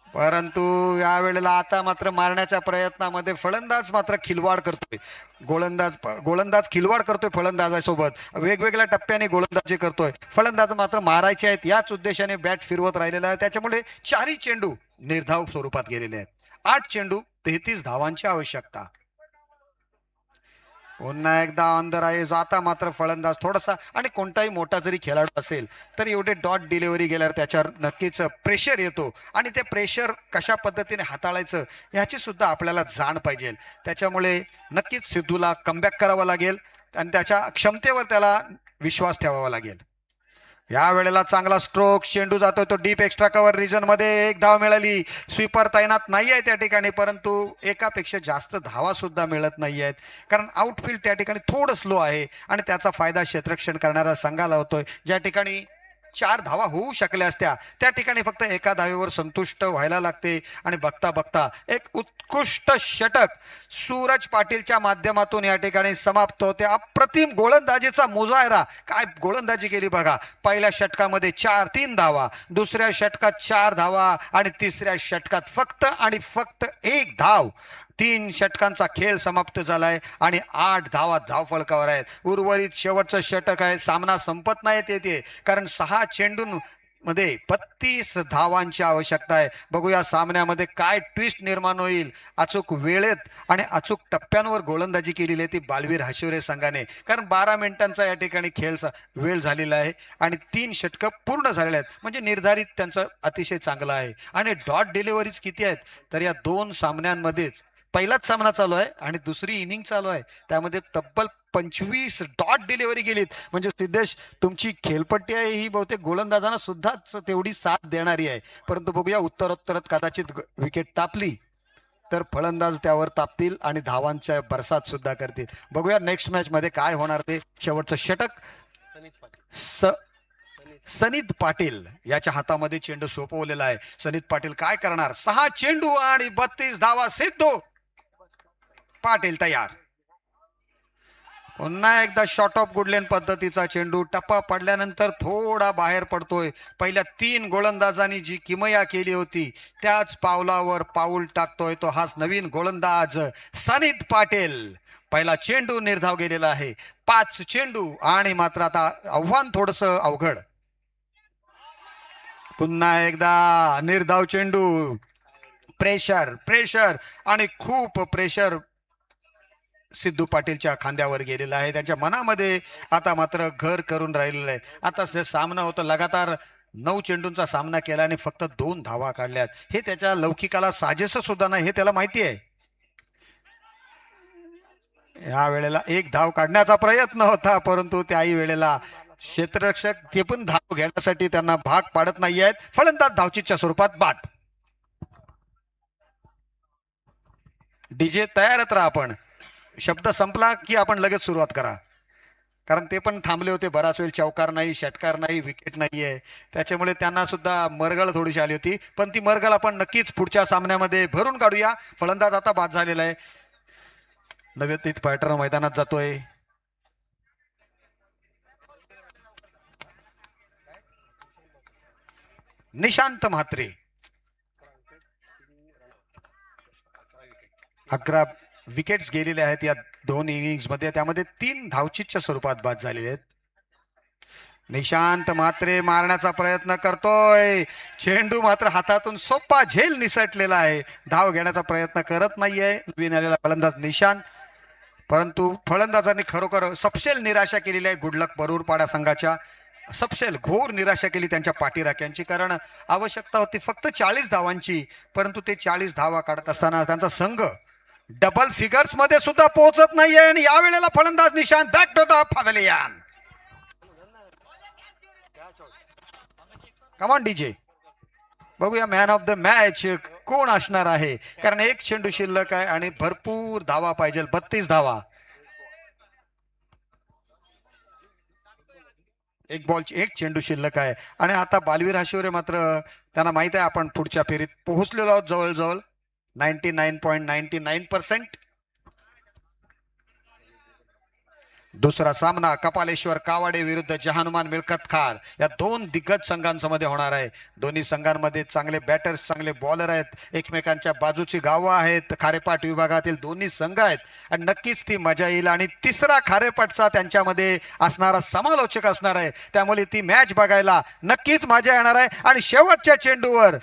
परंतु यावेळेला आता मात्र मारण्याच्या प्रयत्नामध्ये फलंदाज मात्र खिलवाड करतोय. गोलंदाज खिलवाड करतोय फलंदाजासोबत, वेगवेगळ्या टप्प्याने गोलंदाजी करतोय. फलंदाज मात्र मारायचे आहेत याच उद्देशाने बॅट फिरवत राहिलेला आहे, त्याच्यामुळे 4 चेंडू निर्धाव स्वरूपात गेलेले आहेत. 8 चेंडू 33 धावांची आवश्यकता. पुन्हा एकदा ऑन द राईज, आता मात्र फलंदाज थोडासा, आणि कोणताही मोठा जरी खेळाडू असेल तर एवढे डॉट डिलिव्हरी गेल्यावर त्याच्यावर नक्कीच प्रेशर येतो, आणि ते प्रेशर कशा पद्धतीने हाताळायचं ह्याची सुद्धा आपल्याला जाण पाहिजे. त्याच्यामुळे नक्कीच सिद्धूला कमबॅक करावं लागेल आणि त्याच्या क्षमतेवर त्याला विश्वास ठेवावा लागेल. या वेळेला चांगला स्ट्रोक, चेंडू जातोय तो डीप एक्स्ट्रा कव्हर रिजन मध्ये. 1 धाव मिळाली. स्वीपर तैनात नाही आहे त्या ठिकाणी, परंतु एकापेक्षा जास्त धावा सुद्धा मिळत नाही आहेत, कारण आउटफील्ड त्या ठिकाणी थोडं स्लो आहे आणि त्याचा फायदा क्षेत्ररक्षण करणाऱ्या संघाला होतोय. ज्या ठिकाणी 4 धावा होऊ शकल्या असत्या त्या ठिकाणी फक्त 1 धावेवर संतुष्ट व्हायला लागते. आणि बघता बघता एक उत्कृष्ट षटक सूरज पाटीलच्या माध्यमातून या ठिकाणी समाप्त होते. अप्रतिम गोलंदाजीचा मुजाहिरा, काय गोलंदाजी केली बघा. पहिल्या षटकामध्ये 3 धावा, दुसऱ्या षटकात 4 धावा आणि तिसऱ्या षटकात फक्त आणि फक्त 1 धाव. 3 षटकांचा खेळ समाप्त झालाय आणि 8 धावा धावफलकावर आहेत. उर्वरित शेवटचं षटक आहे, सामना संपत नाही येते, कारण 6 चेंडूंमध्ये 32 धावांची आवश्यकता आहे. बघूया सामन्यामध्ये काय ट्विस्ट निर्माण होईल. अचूक वेळेत आणि अचूक टप्प्यांवर गोलंदाजी केलेली आहे ती बालवीर हशिवरे संघाने, कारण 12 मिनिटांचा या ठिकाणी खेळचा वेळ झालेला आहे आणि 3 षटकं पूर्ण झालेले आहेत, म्हणजे निर्धारित त्यांचं अतिशय चांगलं आहे. आणि डॉट डिलिव्हरीज किती आहेत, तर या 2 सामन्यांमध्येच पहिलाच सामना चालू आहे आणि दुसरी इनिंग चालू आहे, त्यामध्ये तब्बल 25 डॉट डिलिव्हरी गेलीत. म्हणजे सिद्धेश, तुमची खेळपट्टी आहे ही बहुतेक गोलंदाजांना सुद्धा तेवढी साथ देणारी आहे. परंतु बघूया, उत्तरोत्तरत कदाचित विकेट तापली तर फलंदाज त्यावर तापतील आणि धावांच्या बरसात सुद्धा करतील. बघूया नेक्स्ट मॅच मध्ये काय होणार ते. शेवटचं षटक सनीत पाटील याच्या हातामध्ये चेंडू सोपवलेला आहे. सनीत पाटील काय करणार. 6 चेंडू आणि 32 धावा. सिद्धू पाटील तयार. पुन्हा एकदा शॉर्ट ऑफ गुडलेन पद्धतीचा चेंडू. टप्पा पडल्यानंतर थोडा बाहेर पडतोय. पहिल्या 3 गोलंदाजांनी जी किमया केली होती त्याच पावलावर पाऊल टाकतोय तो हाच नवीन गोलंदाज सनीत पाटील. पहिला चेंडू निर्धाव गेलेला आहे. 5 चेंडू आणि मात्र आता आव्हान थोडस अवघड. पुन्हा एकदा निर्धाव चेंडू. प्रेशर आणि खूप प्रेशर सिद्धू पाटीलच्या खांद्यावर गेलेला आहे. त्यांच्या मनामध्ये आता मात्र घर करून राहिलेलं आहे. आता सामना होता, लगातार 9 चेंडूंचा सामना केला आणि फक्त 2 धावा काढल्यात. हे त्याच्या लौकिकाला साजेस सुद्धा नाही, हे त्याला माहिती आहे. या वेळेला 1 धाव काढण्याचा प्रयत्न होता, परंतु त्याही वेळेला क्षेत्ररक्षक ते पण धाव घेण्यासाठी त्यांना भाग पाडत नाही आहेत. फलंदाज धावचीच्या स्वरूपात बाद. डीजे तयारच राहा. आपण शब्द संपला की आपण लगेच सुरुवात करा, कारण ते पण थांबले होते बराच वेळ. चौकार नाही, षटकार नाही, विकेट नाहीये, त्याच्यामुळे त्यांना सुद्धा मरगळ थोडीशी आली होती. पण ती मरगळ आपण नक्कीच पुढच्या सामन्यामध्ये भरून काढूया. फलंदाज आता बाद झालेला आहे. नवोदित पॅटर्न मैदानात जातोय. निशांत म्हात्रे. 11 विकेट्स गेलेले आहेत या 2 इनिंग्स मध्ये, त्यामध्ये 3 धावचीतच्या स्वरूपात बाद झालेले आहेत. निशांत मात्रे मारण्याचा प्रयत्न करतोय, चेंडू मात्र हातातून सोपा झेल निसटलेला आहे. धाव घेण्याचा प्रयत्न करत नाहीये नवीन आलेला फलंदाज निशांत, परंतु फलंदाजांनी खरोखर सपशेल निराशा केलेली आहे गुडलक बरूरपाडा संघाच्या. सपशेल घोर निराशा केली त्यांच्या पाठीराख्यांची, कारण आवश्यकता होती फक्त 40 धावांची, परंतु ते 40 धावा काढत असताना त्यांचा संघ डबल फिगर्स मध्ये सुद्धा पोहोचत नाहीये. आणि यावेळेला फलंदाज Nishant back to the pavilion. Come on DJ, बघूया मॅन ऑफ द मॅच कोण असणार आहे, कारण एक चेंडू शिल्लक आहे आणि भरपूर धावा पाहिजे, 32 धावा. एक बॉलची एक चेंडू शिल्लक आहे. आणि आता बालवीर हाशिवरे मात्र त्यांना माहित आहे आपण पुढच्या फेरीत पोहोचलेलो आहोत जवळजवळ 99.99%. दुसरा सामना कपालेश्वर कावाडे विरुद्ध जहानुमान मिळकत खान या 2 दिग्गज संघांमध्ये होणार आहे. दोन्ही संघांमध्ये चांगले बॅटर्स, चांगले बॉलर आहेत, एकमेकांच्या बाजूची गावं आहेत, खारेपाट विभागातील दोन्ही संघ आहेत आणि नक्कीच ती मजा येईल. आणि तिसरा खारेपाटचा त्यांच्यामध्ये असणारा समालोचक असणार आहे, त्यामुळे ती मॅच बघायला नक्कीच मजा येणार आहे. आणि शेवटच्या चेंडूवर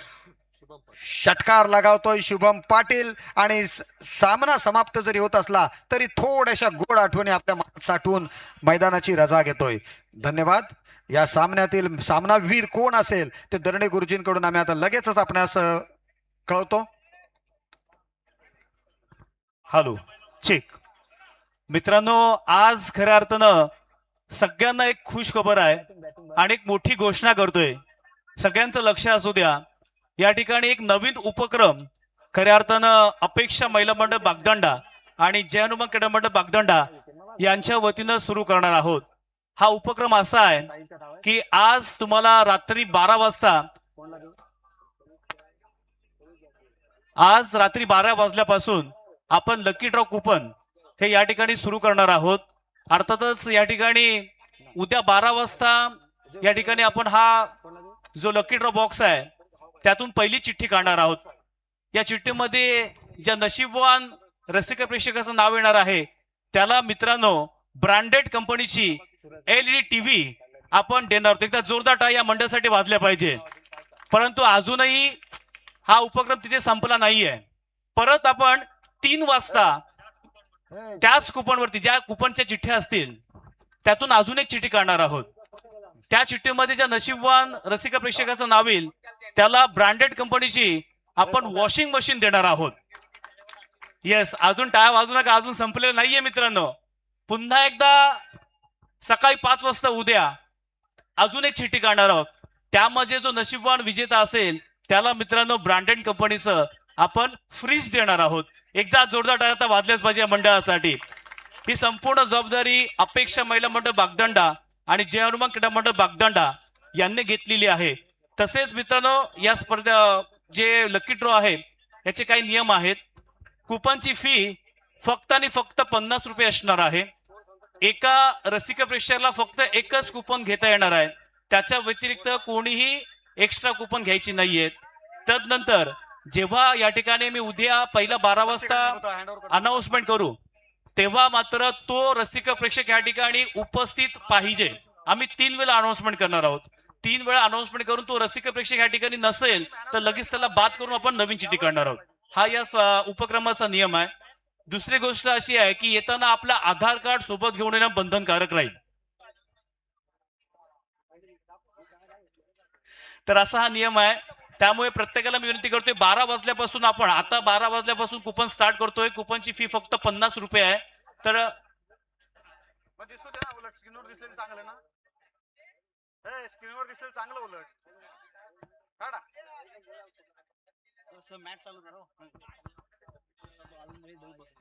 षटकार लगावतोय शुभम पाटील आणि सामना समाप्त जरी होत असला तरी थोड्याशा गोड आठवणी आपल्या मनात साठवून मैदानाची रजा घेतोय. धन्यवाद. या सामन्यातील सामनावीर कोण असेल ते दर्णे गुरुजींकडून आम्ही आता लगेचच आपणास कळवतो. Hello check. मित्रांनो, आज खऱ्या अर्थानं सगळ्यांना एक खुश खबर आहे आणि एक मोठी घोषणा करतोय. सगळ्यांचं लक्ष असू द्या, या ठिकाणी एक नवीन उपक्रम खऱ्या अर्थानं अपेक्षा महिला मंडळ बागदंडा आणि जय हनुमान क्रीडा मंडळ बागदंडा यांच्या वतीनं सुरू करणार आहोत. हा उपक्रम असा आहे की आज तुम्हाला रात्री 12 वाजता, आज रात्री 12 वाजल्यापासून आपण लकी ड्रॉ कुपन हे या ठिकाणी सुरू करणार आहोत. अर्थातच या ठिकाणी उद्या 12 वाजता या ठिकाणी आपण हा जो लकी ड्रॉ बॉक्स आहे त्यातून पहिली चिठ्ठी काढणार आहोत. या चिठ्ठीमध्ये ज्या नशीबवान रसिक प्रेक्षकाचं नाव येणार आहे त्याला मित्रांनो ब्रँडेड कंपनीची LED TV आपण देणार आहोत. एकदा जोरदार टाळ्या या मंडळासाठी वाजल्या पाहिजे. परंतु अजूनही हा उपक्रम तिथे संपला नाहीये. परत आपण 3 वाजता त्याच कुपनवरती, ज्या कुपनच्या चिठ्ठ्या असतील त्यातून अजून एक चिठ्ठी काढणार आहोत. त्या चिठ्ठीमध्ये ज्या नशीबवान रसिक प्रेक्षकाचं नाव येईल त्याला ब्रँडेड कंपनीची आपण वॉशिंग मशीन देणार आहोत. येस, अजून टाळ्या वाजू नका, अजून संपलेलं नाहीये मित्रांनो. पुन्हा एकदा सकाळी 5 वाजता उद्या अजून एक चिठ्ठी काढणार आहोत. त्यामध्ये जो नशीबवान विजेता असेल त्याला मित्रांनो ब्रँडेड कंपनीचं आपण फ्रीज देणार आहोत. एकदा जोरदार टाळ्या आता वाजल्याच पाहिजे या मंडळासाठी. ही संपूर्ण जबाबदारी अपेक्षा महिला मंडळ बागदंडा आणि जय हनुमान क्रीडा मंडळ बागदंडा यांनी घेतलेली आहे. तसेच मित्रांनो, या स्पर्धा जे लकी ड्रॉ आहे याचे काही नियम आहेत. कुपनची फी फक्त आणि फक्त 50 रुपये असणार आहे. एका रसिक प्रेक्षकाला फक्त एकच कुपन घेता येणार आहे. त्याच्या व्यतिरिक्त कोणीही एक्स्ट्रा कुपन घ्यायची नाहीये. तदनंतर जेव्हा या ठिकाणी मी उद्या पहिला 12 वाजता अनाउन्समेंट करू तेव्हा मात्र तो रसिक प्रेक्षक या ठिकाणी उपस्थित पाहिजे. आम्ही 3 वेळा अनाउन्समेंट करणार आहोत. 3 वेळा अनाउन्समेंट करून तो रसिक प्रेक्षक या ठिकाणी नसेल तर लगेच त्याला बाद करून आपण नवीन चिठ्ठी काढणार आहोत. हा या उपक्रमाचा नियम आहे. दुसरी गोष्ट अशी आहे की येताना आपला आधार कार्ड सोबत घेऊन येणं बंधनकारक राहील. तर असा हा नियम आहे. त्यामुळे प्रत्येकाला मी विनंती करतोय 12 वाजल्यापासून आपण आता 12 वाजल्यापासून कुपन स्टार्ट करतोय. कुपनची फी फक्त 50 रुपये आहे. तर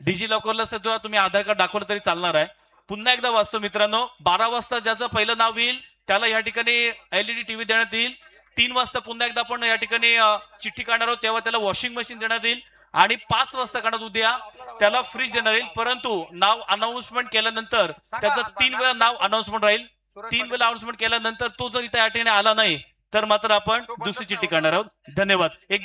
डिजी लॉकरला सुद्धा तुम्ही आधार कार्ड दाखवलं तरी चालणार आहे. पुन्हा एकदा वाचतो मित्रांनो, 12 वाजता ज्याचं पहिलं नाव येईल त्याला या ठिकाणी LED TV देण्यात येईल. 3 वाजता पुन्हा एकदा आपण या ठिकाणी चिठ्ठी काढणार आहोत तेव्हा त्याला वॉशिंग मशीन देण्यात येईल. आणि 5 वाजता काढण्यात उद्या त्याला फ्रीज देणार येईल. परंतु नाव अनाउन्समेंट केल्यानंतर त्याचं 3 वेळा नाव अनाउन्समेंट राहील. 3 वेळा अनाउन्समेंट केल्यानंतर तो जर इथे या ठिकाणी आला नाही तर मात्र आपण दुसरी चिठ्ठी काढणार आहोत. धन्यवाद.